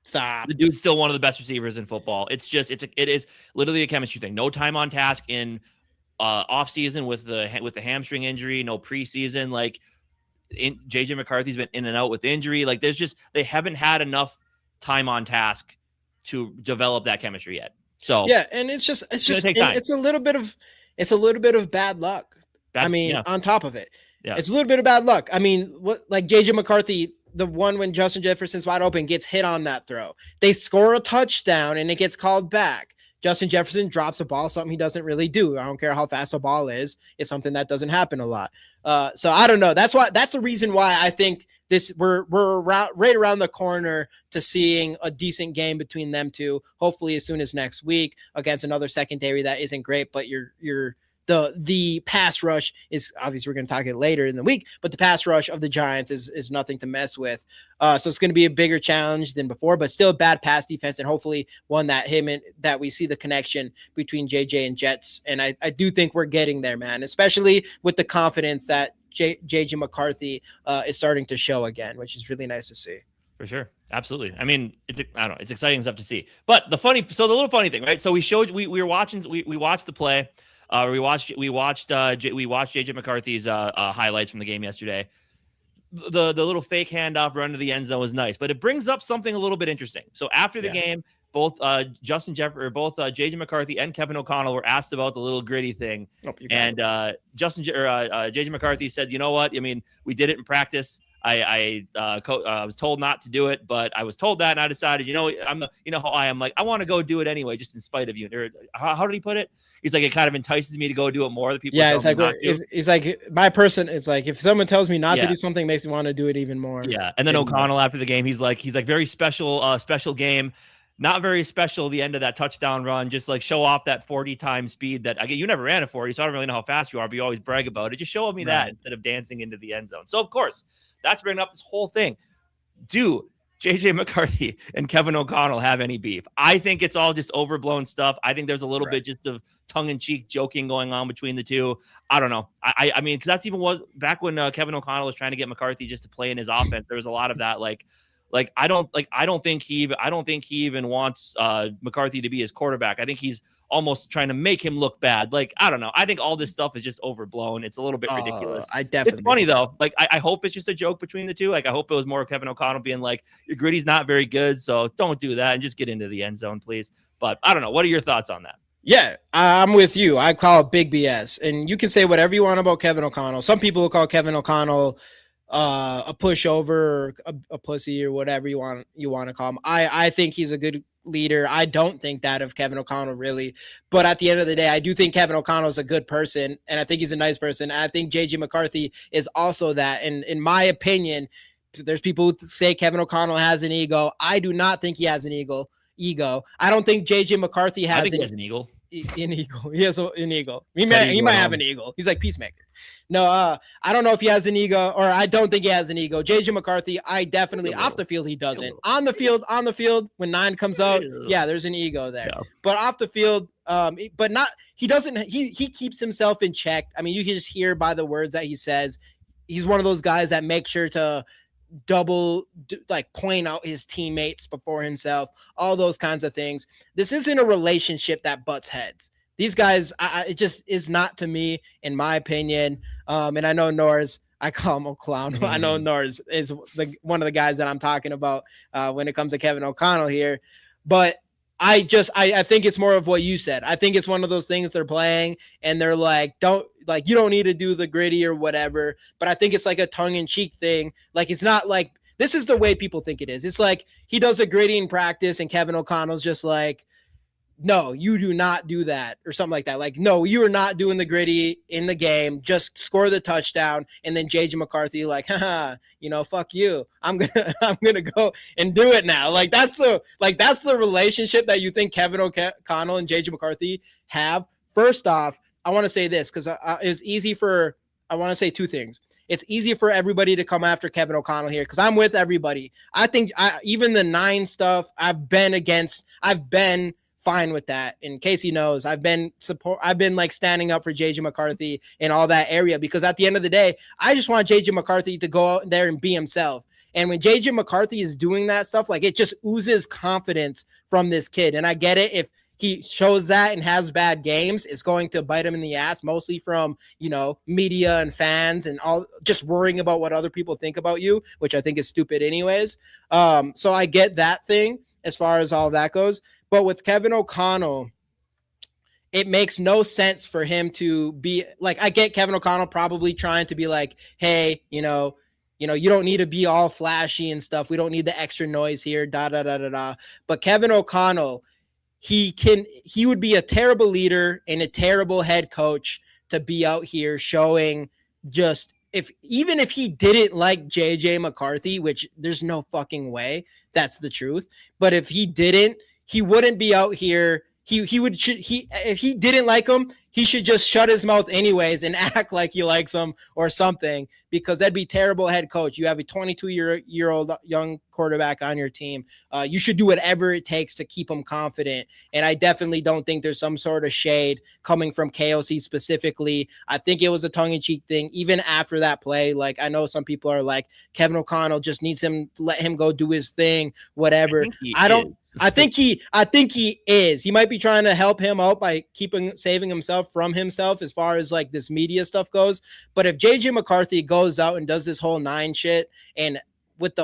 Stop. The dude's still one of the best receivers in football. It is literally a chemistry thing. No time on task in off season with the hamstring injury, no preseason. Like JJ McCarthy's been in and out with injury. Like they haven't had enough time on task to develop that chemistry yet. So yeah, and it's a little bit of bad luck. On top of it, it's a little bit of bad luck. I mean, like JJ McCarthy, the one when Justin Jefferson's wide open gets hit on that throw, they score a touchdown and it gets called back. Justin Jefferson drops a ball, something he doesn't really do. I don't care how fast a ball is. It's something that doesn't happen a lot. So I don't know. That's the reason why I think we're right around the corner to seeing a decent game between them two. Hopefully as soon as next week against another secondary that isn't great, but the pass rush is obviously we're going to talk it later in the week, but the pass rush of the Giants is nothing to mess with. So it's going to be a bigger challenge than before, but still a bad pass defense and hopefully one that we see the connection between JJ and Jets. And I do think we're getting there, man, especially with the confidence that JJ McCarthy is starting to show again, which is really nice to see. For sure. Absolutely. I mean, it's exciting stuff to see, but the little funny thing, right? So we watched the play. We watched JJ McCarthy's highlights from the game yesterday. The little fake handoff run to the end zone was nice, but it brings up something a little bit interesting. So after the game, both JJ McCarthy and Kevin O'Connell were asked about the little gritty thing, and JJ McCarthy said, "You know what? I mean, we did it in practice. I was told not to do it, but I was told that, and I decided, how I am. Like, I want to go do it anyway, just in spite of you." Or, how did he put it? He's like, it kind of entices me to go do it more. The people, it's like it's like my person. It's like if someone tells me not to do something, it makes me want to do it even more. Yeah, and then O'Connell after the game, he's like very special, special game. Not very special. The end of that touchdown run, just like show off that 40 times speed that you never ran a 40, so I don't really know how fast you are, but you always brag about it. Just show me that instead of dancing into the end zone. So of course, that's bringing up this whole thing. Do JJ McCarthy and Kevin O'Connell have any beef? I think it's all just overblown stuff. I think there's a little bit just of tongue-in-cheek joking going on between the two. I don't know. I mean, because that's even was back when Kevin O'Connell was trying to get McCarthy just to play in his offense. There was a lot of that, like Like I don't think he even wants McCarthy to be his quarterback. I think he's almost trying to make him look bad. Like, I don't know. I think all this stuff is just overblown. It's a little bit ridiculous. It's funny though. Like, I hope it's just a joke between the two. Like, I hope it was more Kevin O'Connell being like, your gritty's not very good, so don't do that and just get into the end zone, please. But I don't know. What are your thoughts on that? Yeah, I'm with you. I call it big BS. And you can say whatever you want about Kevin O'Connell. Some people will call Kevin O'Connell a pushover, a pussy, or whatever you want to call him. I think he's a good leader. I don't think that of Kevin O'Connell, really. But at the end of the day, I do think Kevin O'Connell is a good person, and I think he's a nice person. And I think JJ McCarthy is also that. And in my opinion, there's people who say Kevin O'Connell has an ego. I do not think he has an ego. I don't think JJ McCarthy has he has an eagle. An eagle. He has an eagle. He might have an eagle. He's like Peacemaker. No, I don't know if he has an ego, or I don't think he has an ego. JJ McCarthy, I definitely off the field he doesn't. On the field when 9 comes out, yeah, there's an ego there. Yeah. But off the field, but not. He doesn't. He keeps himself in check. I mean, you can just hear by the words that he says. He's one of those guys that make sure to point out his teammates before himself, all those kinds of things. This isn't a relationship that butts heads. These guys, it just is not to me, in my opinion. And I know Norris, I call him a clown. Mm-hmm. I know Norris is one of the guys that I'm talking about when it comes to Kevin O'Connell here. But I think it's more of what you said. I think it's one of those things they're playing and they're like, you don't need to do the gritty or whatever. But I think it's like a tongue-in-cheek thing. Like, it's not like, this is the way people think it is. It's like he does a gritty in practice and Kevin O'Connell's just like, no, you do not do that, or something like that. Like, no, you are not doing the gritty in the game. Just score the touchdown. And then JJ McCarthy, like, haha, fuck you. I'm gonna go and do it now. Like, that's the relationship that you think Kevin O'Connell and JJ McCarthy have. First off, I want to say this because it's easy for. I want to say two things. It's easy for everybody to come after Kevin O'Connell here because I'm with everybody. I think even the 9 stuff I've been fine with that. And Casey knows I've been like standing up for JJ McCarthy in all that area because at the end of the day, I just want JJ McCarthy to go out there and be himself. And when JJ McCarthy is doing that stuff, like, it just oozes confidence from this kid. And I get it. If he shows that and has bad games, it's going to bite him in the ass, mostly from, media and fans and all, just worrying about what other people think about you, which I think is stupid anyways. So I get that thing as far as all that goes. But with Kevin O'Connell, it makes no sense for him to be like, I get Kevin O'Connell probably trying to be like, hey, you don't need to be all flashy and stuff. We don't need the extra noise here, But Kevin O'Connell, he would be a terrible leader and a terrible head coach to be out here showing just, even if he didn't like JJ McCarthy, which there's no fucking way, that's the truth. But if he didn't, he wouldn't be out here. If he didn't like him, he should just shut his mouth anyways and act like he likes him or something, because that'd be terrible head coach. You have a 22-year-old young quarterback on your team. You should do whatever it takes to keep him confident. And I definitely don't think there's some sort of shade coming from KOC specifically. I think it was a tongue-in-cheek thing. Even after that play, like, I know some people are like, Kevin O'Connell just needs him to let him go do his thing, whatever. I think he is. He might be trying to help him out by saving himself from himself as far as like this media stuff goes. But if JJ McCarthy goes out and does this whole 9 shit, and with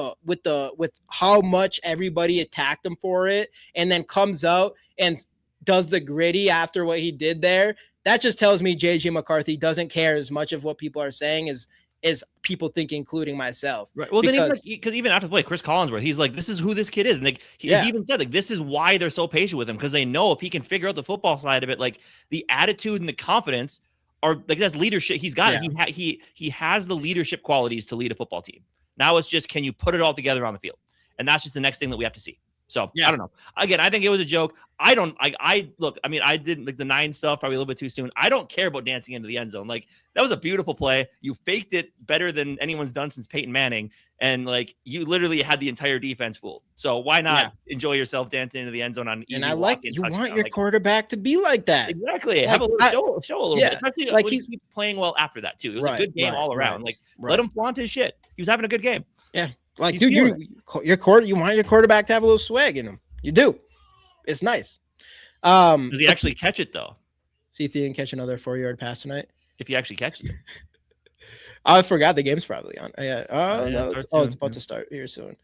how much everybody attacked him for it, and then comes out and does the gritty after what he did there, that just tells me JJ McCarthy doesn't care as much of what people are saying as people think, including myself. Right. Well, because even after the play, Chris Collinsworth, he's like, this is who this kid is. And like, he even said, like, this is why they're so patient with him, because they know if he can figure out the football side of it, like the attitude and the confidence are like, that's leadership. He's got it. He has the leadership qualities to lead a football team. Now it's just, can you put it all together on the field? And that's just the next thing that we have to see. So I don't know. Again, I think it was a joke. I didn't like the 9 stuff, probably a little bit too soon. I don't care about dancing into the end zone. Like, that was a beautiful play. You faked it better than anyone's done since Peyton Manning. And like, you literally had the entire defense fooled. So why not enjoy yourself dancing into the end zone on easy? And I like, you want your quarterback to be like that. Exactly. Have a little show a little bit. Especially like, he's playing well after that too. It was a good game all around. Let him flaunt his shit. He was having a good game. Yeah. Like, dude, you want your quarterback to have a little swag in him. You do. It's nice. Does he actually catch it though? See if he didn't catch another 4-yard pass tonight. If he actually catches it. I forgot the game's probably on. Yeah. No, it's about to start here soon.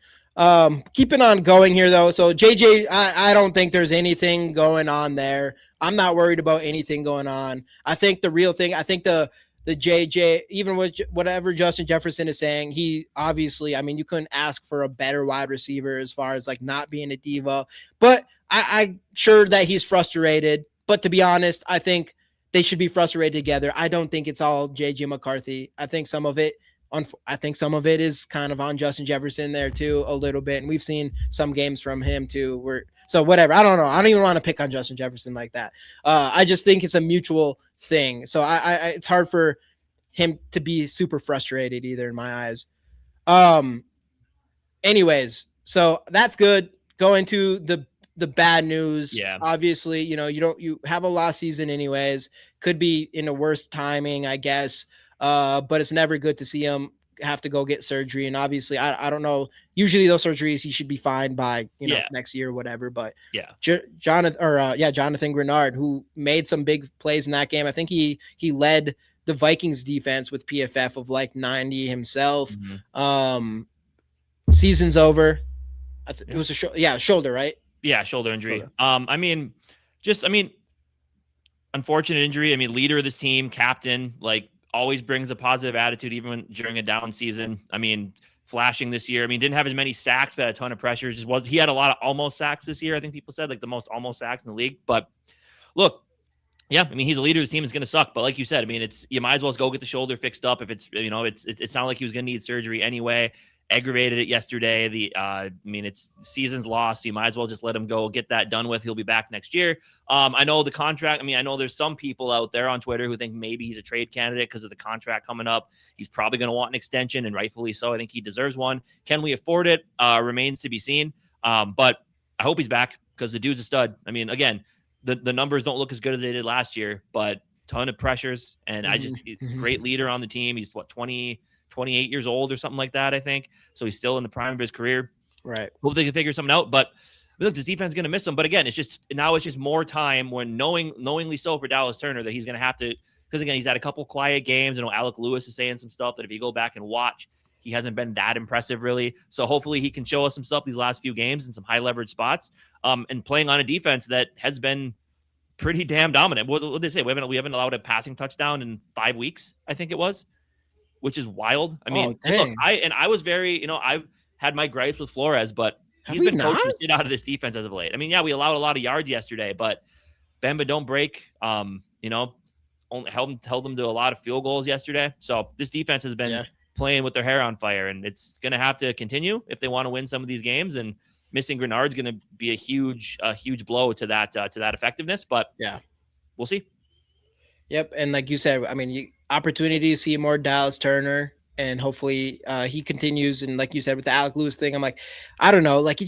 Keeping on going here though. So JJ, I don't think there's anything going on there. I'm not worried about anything going on. I think the real thing, I think the JJ, even with whatever Justin Jefferson is saying, he obviously, I mean, you couldn't ask for a better wide receiver as far as like not being a diva, but I'm sure that he's frustrated. But to be honest, I think they should be frustrated together. I don't think it's all JJ McCarthy. I think some of it is kind of on Justin Jefferson there too, a little bit. And we've seen some games from him too. So whatever. I don't know. I don't even want to pick on Justin Jefferson like that. I just think it's a mutual thing. So it's hard for him to be super frustrated either in my eyes. Anyways, so that's good. Going to the bad news. Yeah. Obviously, you have a lost season anyways. Could be in a worse timing, I guess. But it's never good to see him have to go get surgery. And obviously, I don't know. Usually those surgeries, he should be fine by next year or whatever. But yeah, Jonathan Grenard, who made some big plays in that game. I think he led the Vikings defense with PFF of like 90 himself. Mm-hmm. Season's over. It was shoulder, right? Yeah, shoulder injury. Unfortunate injury. I mean, leader of this team, captain, like always brings a positive attitude even during a down season. I mean, flashing this year. I mean, didn't have as many sacks, but had a ton of pressure. He had a lot of almost sacks this year. I think people said like the most almost sacks in the league. But look, yeah, I mean, he's a leader. His team is going to suck. But like you said, I mean, you might as well go get the shoulder fixed up if it's not like he was going to need surgery anyway. Aggravated it yesterday. It's season's lost, so you might as well just let him go, get that done with. He'll be back next year. I know the contract. I know there's some people out there on Twitter who think maybe he's a trade candidate because of the contract coming up. He's probably going to want an extension, and rightfully so. I think he deserves one. Can we afford it? Remains to be seen. But I hope he's back because the dude's a stud. I mean, again, the numbers don't look as good as they did last year, but ton of pressures, and great leader on the team. He's 28 years old or something like that, I think. So he's still in the prime of his career. Right. Hope they can figure something out. But look, this defense is going to miss him. But again, it's just more time when knowingly so for Dallas Turner that he's going to have to, because again, he's had a couple quiet games. I know Alec Lewis is saying some stuff that if you go back and watch, he hasn't been that impressive really. So hopefully he can show us some stuff these last few games in some high leverage spots, and playing on a defense that has been pretty damn dominant. What did they say? We haven't allowed a passing touchdown in 5 weeks, I think it was, which is wild. I mean, look, I was very, I've had my gripes with Flores, but he's been coaching the shit out of this defense as of late. I mean, yeah, we allowed a lot of yards yesterday, but bend but don't break. Only held them to a lot of field goals yesterday. So this defense has been playing with their hair on fire, and it's going to have to continue if they want to win some of these games. And missing Grenard's going to be a huge blow to that effectiveness. But yeah, we'll see. Yep, and like you said, I mean, opportunity to see more Dallas Turner, and hopefully he continues. And like you said with the Alec Lewis thing, I'm like, I don't know, like he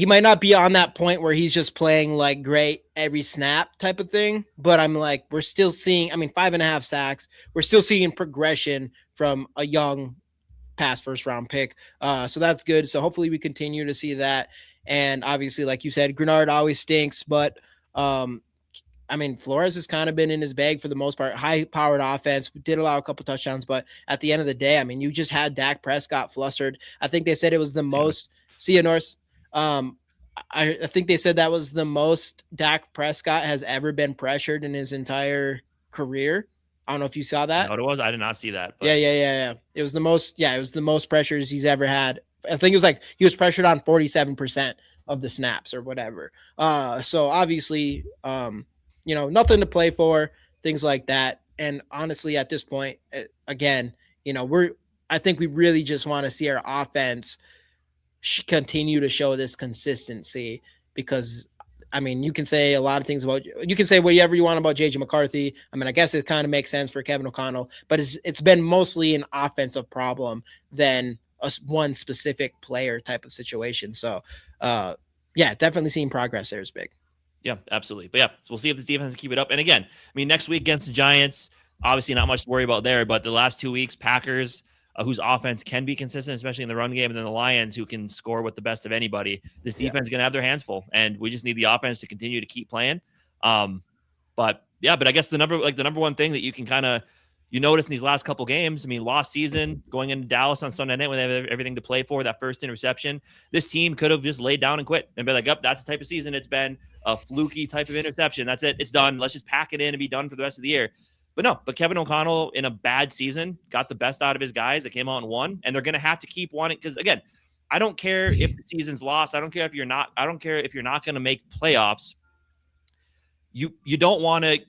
might not be on that point where he's just playing like great every snap type of thing, but I'm like, we're still seeing, 5.5 sacks, we're still seeing progression from a young past first round pick. So that's good. So hopefully we continue to see that. And obviously, like you said, Grenard always stinks, but Flores has kind of been in his bag for the most part. High-powered offense, did allow a couple touchdowns, but at the end of the day, you just had Dak Prescott flustered. I think they said it was the most. See you, Norse. I think they said that was the most Dak Prescott has ever been pressured in his entire career. I don't know if you saw that. What it was? I did not see that. But. Yeah. It was the most. Yeah, it was the most pressures he's ever had. I think it was like he was pressured on 47% of the snaps or whatever. So obviously, nothing to play for, things like that. And honestly, at this point, again, I think we really just want to see our offense continue to show this consistency, because you can say a lot of things you can say whatever you want about JJ McCarthy. I guess it kind of makes sense for Kevin O'Connell, but it's been mostly an offensive problem than one specific player type of situation. So definitely seeing progress there is big. Yeah, absolutely. But yeah, so we'll see if this defense can keep it up. And again, next week against the Giants, obviously not much to worry about there, but the last 2 weeks, Packers, whose offense can be consistent, especially in the run game, and then the Lions, who can score with the best of anybody. This defense is going to have their hands full, and we just need the offense to continue to keep playing. But I guess the number one thing that you can kind of notice in these last couple games, I mean, lost season, going into Dallas on Sunday night when they have everything to play for, that first interception, this team could have just laid down and quit and be like, that's the type of season it's been, a fluky type of interception. That's it. It's done. Let's just pack it in and be done for the rest of the year. But Kevin O'Connell in a bad season got the best out of his guys that came out and won, and they're going to have to keep wanting, because again, I don't care if the season's lost. I don't care if you're not going to make playoffs. You don't want to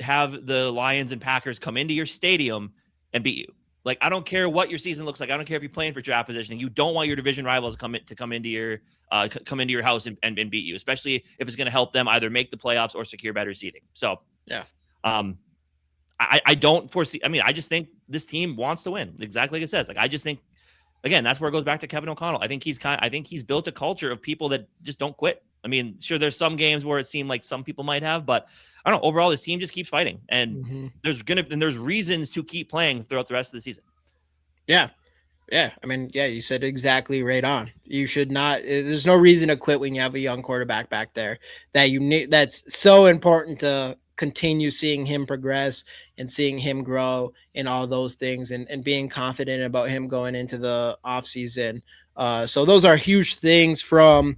have the Lions and Packers come into your stadium and beat you. Like, I don't care what your season looks like. I don't care if you're playing for draft positioning. You don't want your division rivals to come into your house and beat you, especially if it's going to help them either make the playoffs or secure better seeding. So yeah, I don't foresee. I mean, I just think this team wants to win, exactly like it says. Like, I just think, again, that's where it goes back to Kevin O'Connell. I think he's built a culture of people that just don't quit. I mean, sure, there's some games where it seemed like some people might have, but I don't know. Overall, this team just keeps fighting, and there's reasons to keep playing throughout the rest of the season. Yeah. I mean, you said exactly right on. You should not. There's no reason to quit when you have a young quarterback back there that you need. That's so important to continue seeing him progress and seeing him grow and all those things, and being confident about him going into the offseason. So those are huge things from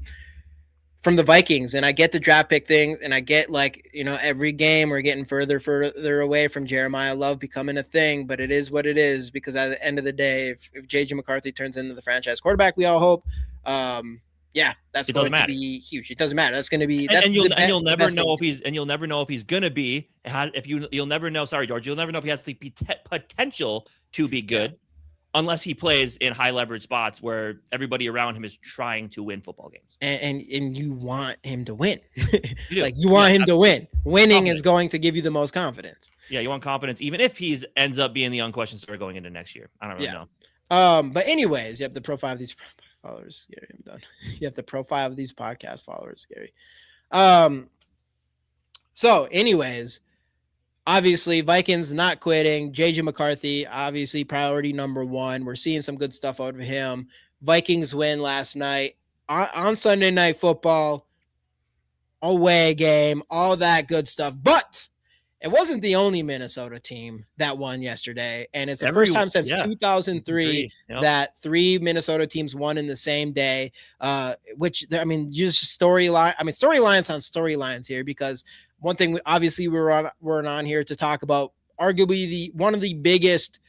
the Vikings. And I get the draft pick thing, and I get, like, every game we're getting further away from Jeremiah Love becoming a thing, but it is what it is, because at the end of the day, if JJ McCarthy turns into the franchise quarterback, we all hope, that's going to be huge. It doesn't matter. That's going to be, you'll never know if he's going to be, you'll never know. Sorry, George. You'll never know if he has the potential to be good. Yeah. Unless he plays in high leverage spots where everybody around him is trying to win football games. And you want him to win. You want him to win. Winning is going to give you the most confidence. Yeah, you want confidence, even if he ends up being the unquestioned starter going into next year. I don't really know. But anyways, you have the profile of these followers. Gary, I'm done. You have the profile of these podcast followers, Gary. So anyways, obviously, Vikings not quitting. JJ McCarthy, obviously, priority number one. We're seeing some good stuff out of him. Vikings win last night on Sunday Night Football, away game, all that good stuff. But it wasn't the only Minnesota team that won yesterday, and it's the first time since 2003 that three Minnesota teams won in the same day. Which, I mean, just storylines on storylines here, because one thing we're on here to talk about, arguably one of the biggest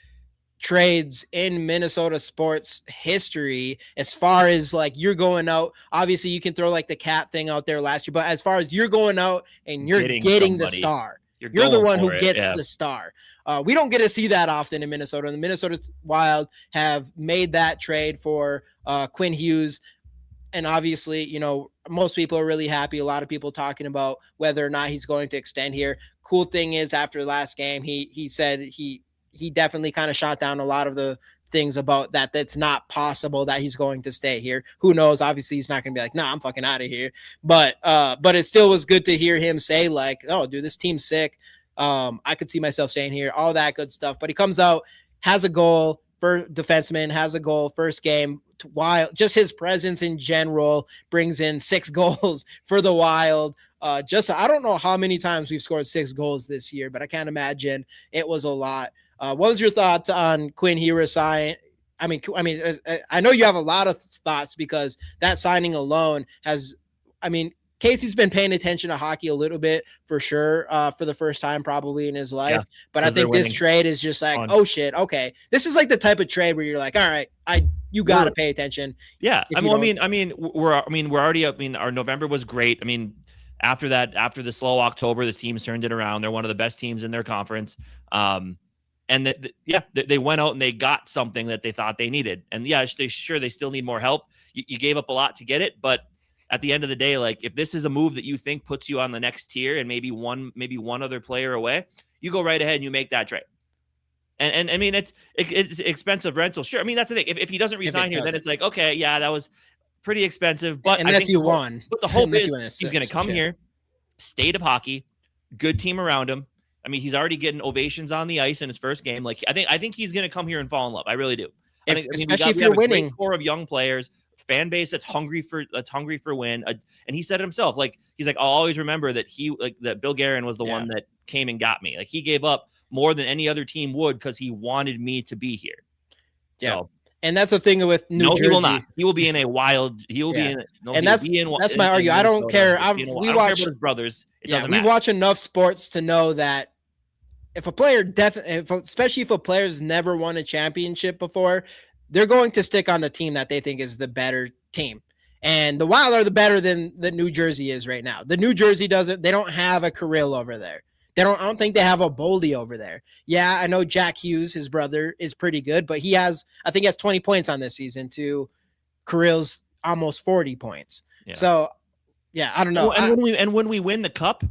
trades in Minnesota sports history, as far as, like, you're going out. Obviously, you can throw like the cat thing out there last year, but as far as you're going out and you're getting the star, you're the one who gets the star. We don't get to see that often in Minnesota. And the Minnesota Wild have made that trade for Quinn Hughes. And obviously, most people are really happy. A lot of people talking about whether or not he's going to extend here. Cool thing is, after last game, he said he definitely kind of shot down a lot of the things about that. That's not possible that he's going to stay here. Who knows? Obviously, he's not going to be like, nah, I'm fucking out of here. But it still was good to hear him say, like, oh, dude, this team's sick. I could see myself staying here, all that good stuff. But he comes out, has a goal. Defenseman has a goal, first game. Wild, just his presence in general brings in 6 goals for the Wild. I don't know how many times we've scored 6 goals this year, but I can't imagine it was a lot. What was your thoughts on Quinn Hughes sign? I mean, I know you have a lot of thoughts, because that signing alone has, Casey's been paying attention to hockey a little bit, for sure, for the first time probably in his life. Yeah, but I think this trade is just like, oh shit, okay. This is like the type of trade where you're like, all right, you got to pay attention. Yeah. We're already, our November was great. I mean, after the slow October, this team's turned it around. They're one of the best teams in their conference. And they went out and they got something that they thought they needed. And they still need more help. You gave up a lot to get it, but at the end of the day, like, if this is a move that you think puts you on the next tier and maybe one other player away, you go right ahead and you make that trade. And I mean, it's expensive rental. Sure. I mean, that's the thing. If he doesn't resign here, then it's like, okay, yeah, that was pretty expensive, but unless you won, but the hope is he's going to come here, state of hockey, good team around him. I mean, he's already getting ovations on the ice in his first game. Like, I think he's going to come here and fall in love. I really do. Especially if you're winning. A great core of young players, fan base that's hungry for win. And he said it himself. Like, he's like, I'll always remember that that Bill Guerin was the one that came and got me. Like, he gave up more than any other team would because he wanted me to be here. Yeah. So, and that's the thing with New Jersey. He will not. He will be in a wild. He will be in. No, and that's my argument. I don't care. We watch his brothers. We watch enough sports to know that if a player especially if a player's never won a championship before, they're going to stick on the team that they think is the better team. And the Wild are the better than the New Jersey is right now. The New Jersey doesn't. They don't have a Kirill over there. I don't think they have a Boldy over there. Yeah, I know Jack Hughes, his brother, is pretty good, but I think he has 20 points on this season to Kirill's almost 40 points. Yeah. So, yeah, I don't know. And when we win the cup,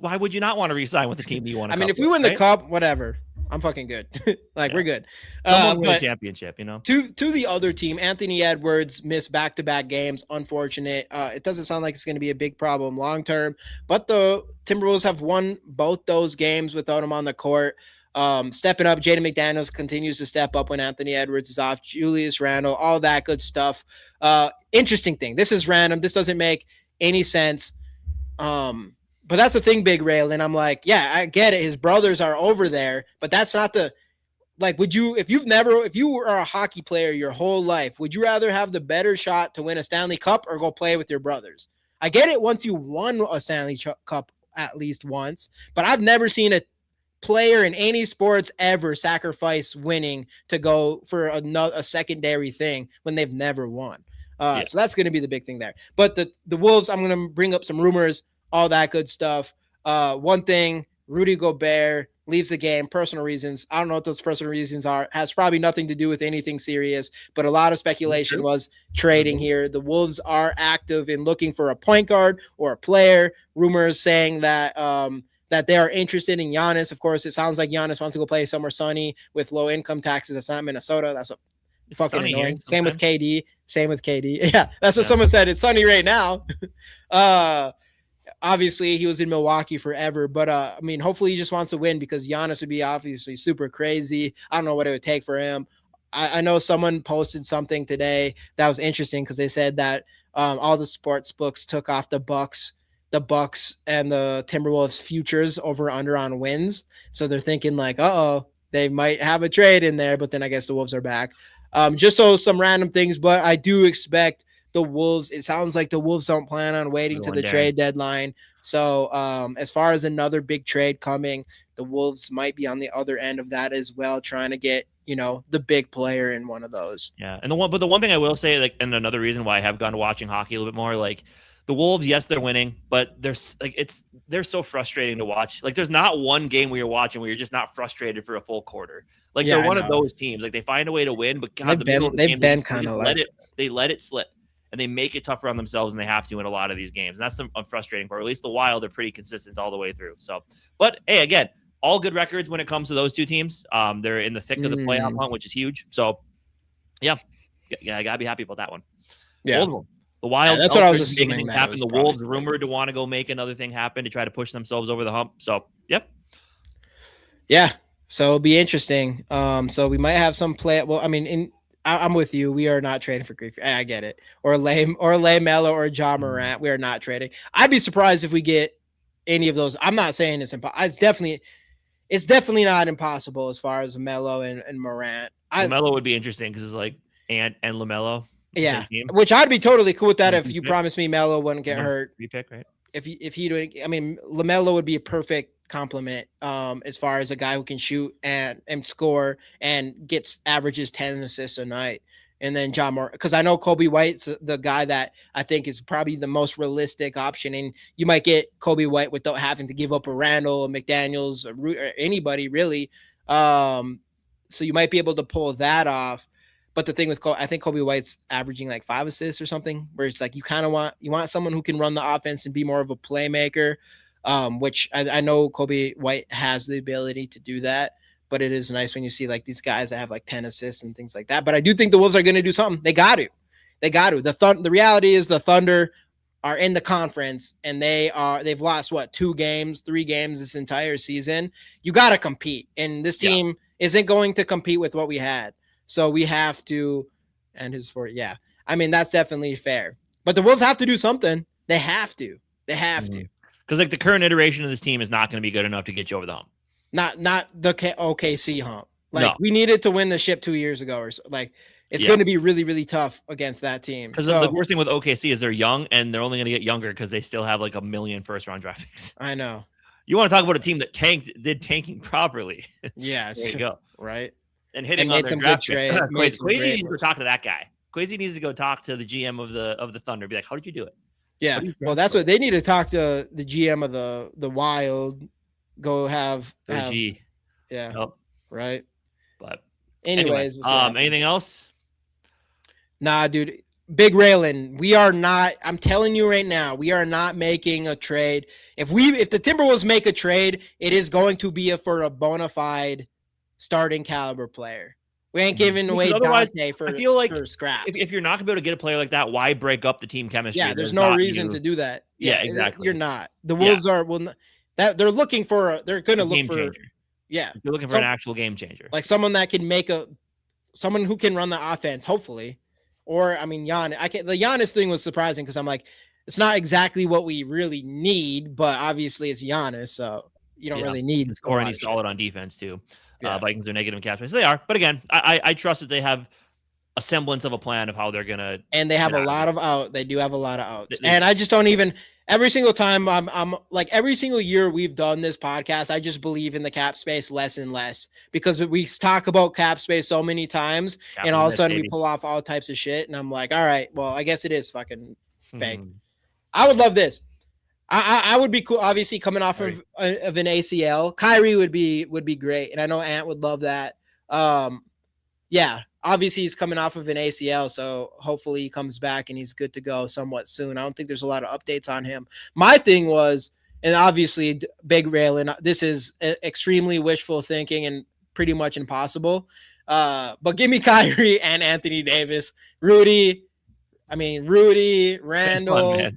why would you not want to re-sign with the team that you want to? I mean, if we win the cup, whatever. I'm fucking good. We're good. Win a championship, To the other team, Anthony Edwards missed back-to-back games. Unfortunate. It doesn't sound like it's going to be a big problem long term, but the Timberwolves have won both those games without him on the court. Stepping up, Jaden McDaniels continues to step up when Anthony Edwards is off. Julius Randle, all that good stuff. Interesting thing. This is random. This doesn't make any sense. But that's the thing, Big Rail. And I'm like, yeah, I get it. His brothers are over there, but that's not if you were a hockey player your whole life, would you rather have the better shot to win a Stanley Cup or go play with your brothers? I get it once you won a Stanley Cup at least once, but I've never seen a player in any sports ever sacrifice winning to go for a secondary thing when they've never won. So that's going to be the big thing there. But the Wolves, I'm going to bring up some rumors, all that good stuff. One thing, Rudy Gobert leaves the game, personal reasons. I don't know what those personal reasons are. Has probably nothing to do with anything serious, but a lot of speculation was trading here. The Wolves are active in looking for a point guard or a player. Rumors saying that that they are interested in Giannis. Of course, it sounds like Giannis wants to go play somewhere sunny with low income taxes. It's not Minnesota. That's fucking annoying. Same with KD. Yeah, that's what someone said. It's sunny right now. Obviously, he was in Milwaukee forever, but I mean, hopefully he just wants to win because Giannis would be obviously super crazy. I don't know what it would take for him. I know someone posted something today that was interesting because they said that all the sports books took off the Bucks and the Timberwolves futures over under on wins. So they're thinking like, they might have a trade in there, but then I guess the Wolves are back. Just so some random things, but I do expect the Wolves, it sounds like the Wolves don't plan on waiting to the trade deadline. So as far as another big trade coming, the Wolves might be on the other end of that as well, trying to get, the big player in one of those. Yeah. And the one thing I will say, and another reason why I have gone to watching hockey a little bit more, the Wolves, yes, they're winning, but they're so frustrating to watch. There's not one game where you're watching where you're just not frustrated for a full quarter. They're one of those teams. They find a way to win, but God, they've been kind of they let it slip. And they make it tougher on themselves, and they have to in a lot of these games. And that's the frustrating part. At least the Wild, they're pretty consistent all the way through. So, but hey, again, all good records when it comes to those two teams. They're in the thick of the playoff hunt, which is huge. So, yeah, I gotta be happy about that one. Yeah, the Wild. That's what I was assuming. Happen. The Wolves rumored to want to go make another thing happen to try to push themselves over the hump. So, yep. Yeah. So it'll be interesting. So we might have some play. Well, I mean, I'm with you. We are not trading for Griffey. I get it. Or Lamelo or Ja Morant. We are not trading. I'd be surprised if we get any of those. I'm not saying it's impossible. It's definitely not impossible as far as Melo and Morant. Lamelo would be interesting because it's and Lamelo. Yeah, which I'd be totally cool with that if you promised me Melo wouldn't get hurt. Repick, right? If he doing, I mean, Lamelo would be a perfect compliment as far as a guy who can shoot and score and averages 10 assists a night. And then John Moore, because I know Kobe White's the guy that I think is probably the most realistic option. And you might get Kobe White without having to give up a Randall, a McDaniels, or anybody really. So you might be able to pull that off. But the thing with I think Kobe White's averaging 5 assists or something, where it's you kind of want someone who can run the offense and be more of a playmaker, which I know Kobe White has the ability to do that. But it is nice when you see these guys that have 10 assists and things like that. But I do think the Wolves are going to do something. They got to. The reality is the Thunder are in the conference and they've lost 3 games this entire season. You got to compete, and this team isn't going to compete with what we had. So we have to, and I mean, that's definitely fair, but the Wolves have to do something. They have to. Because like the current iteration of this team is not going to be good enough to get you over the hump. Not the OKC hump. Like No. we needed to win the ship 2 years ago, or so. Like it's going to be really, really tough against that team. Because the worst thing with OKC is they're young, and they're only going to get younger because they still have like 1 million first-round draft picks. I know. You want to talk about a team that did tanking properly? Yeah, there you go. Right. And hitting on their draft picks. Quasi needs to go talk to that guy. Quasi needs to go talk to the GM of the Thunder. Be like, how did you do it? Yeah. Well, that's what they need to talk to the GM of the Wild. Go have. Yeah. Nope. Right. But anyways, anything else? Nah, dude. Big Raylan, we are not. I'm telling you right now, we are not making a trade. If the Timberwolves make a trade, it is going to be for a bona fide starting caliber player. We ain't giving away Dante for. I feel like for scraps. If you're not gonna be able to get a player like that, why break up the team chemistry? Yeah, there's no reason to do that. Yeah, exactly. You're not. The Wolves are that they're looking for. They're going to look for. Changer. Yeah, you're looking for an actual game changer, like someone that can someone who can run the offense, hopefully. Or I mean, the Giannis thing was surprising because I'm like, it's not exactly what we really need, but obviously it's Giannis, so you don't really need. Or and he's solid on defense too. Vikings are negative in cap space. They are, but again, I trust that they have a semblance of a plan of how they're gonna. And they have a lot of out. They do have a lot of outs, and I just don't even. Every single time I'm like every single year we've done this podcast, I just believe in the cap space less and less because we talk about cap space so many times, and all of a sudden we pull off all types of shit, and I'm like, all right, well, I guess it is fucking fake. I would love this. I would be cool. Obviously, coming off of an ACL, Kyrie would be great, and I know Ant would love that. Yeah. Obviously, he's coming off of an ACL, so hopefully he comes back and he's good to go somewhat soon. I don't think there's a lot of updates on him. My thing was, and obviously, Big Raylan, this is extremely wishful thinking and pretty much impossible. But give me Kyrie and Anthony Davis. Rudy, Randall,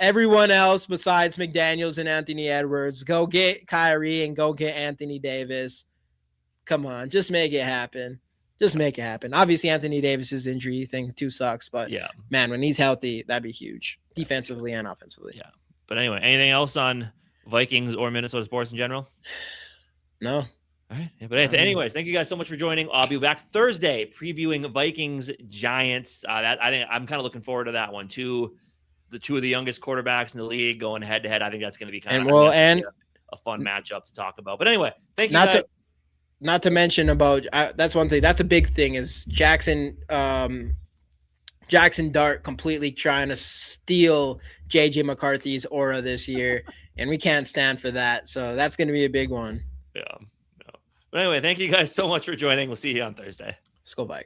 everyone else besides McDaniels and Anthony Edwards. Go get Kyrie and go get Anthony Davis. Come on, just make it happen. Just make it happen. Obviously, Anthony Davis's injury thing too sucks, but man, when he's healthy, that'd be huge, defensively and offensively. Yeah. But anyway, anything else on Vikings or Minnesota sports in general? No. All right. Yeah, but anyways, thank you guys so much for joining. I'll be back Thursday previewing Vikings Giants. I think I'm kind of looking forward to that one too. The two of the youngest quarterbacks in the league going head to head. I think that's going to be kind of a fun matchup to talk about. But anyway, thank you guys. Not to mention about that's one thing. That's a big thing is Jackson Dart completely trying to steal JJ McCarthy's aura this year, and we can't stand for that. So that's going to be a big one. Yeah. But anyway, thank you guys so much for joining. We'll see you on Thursday. Let's go Vikes.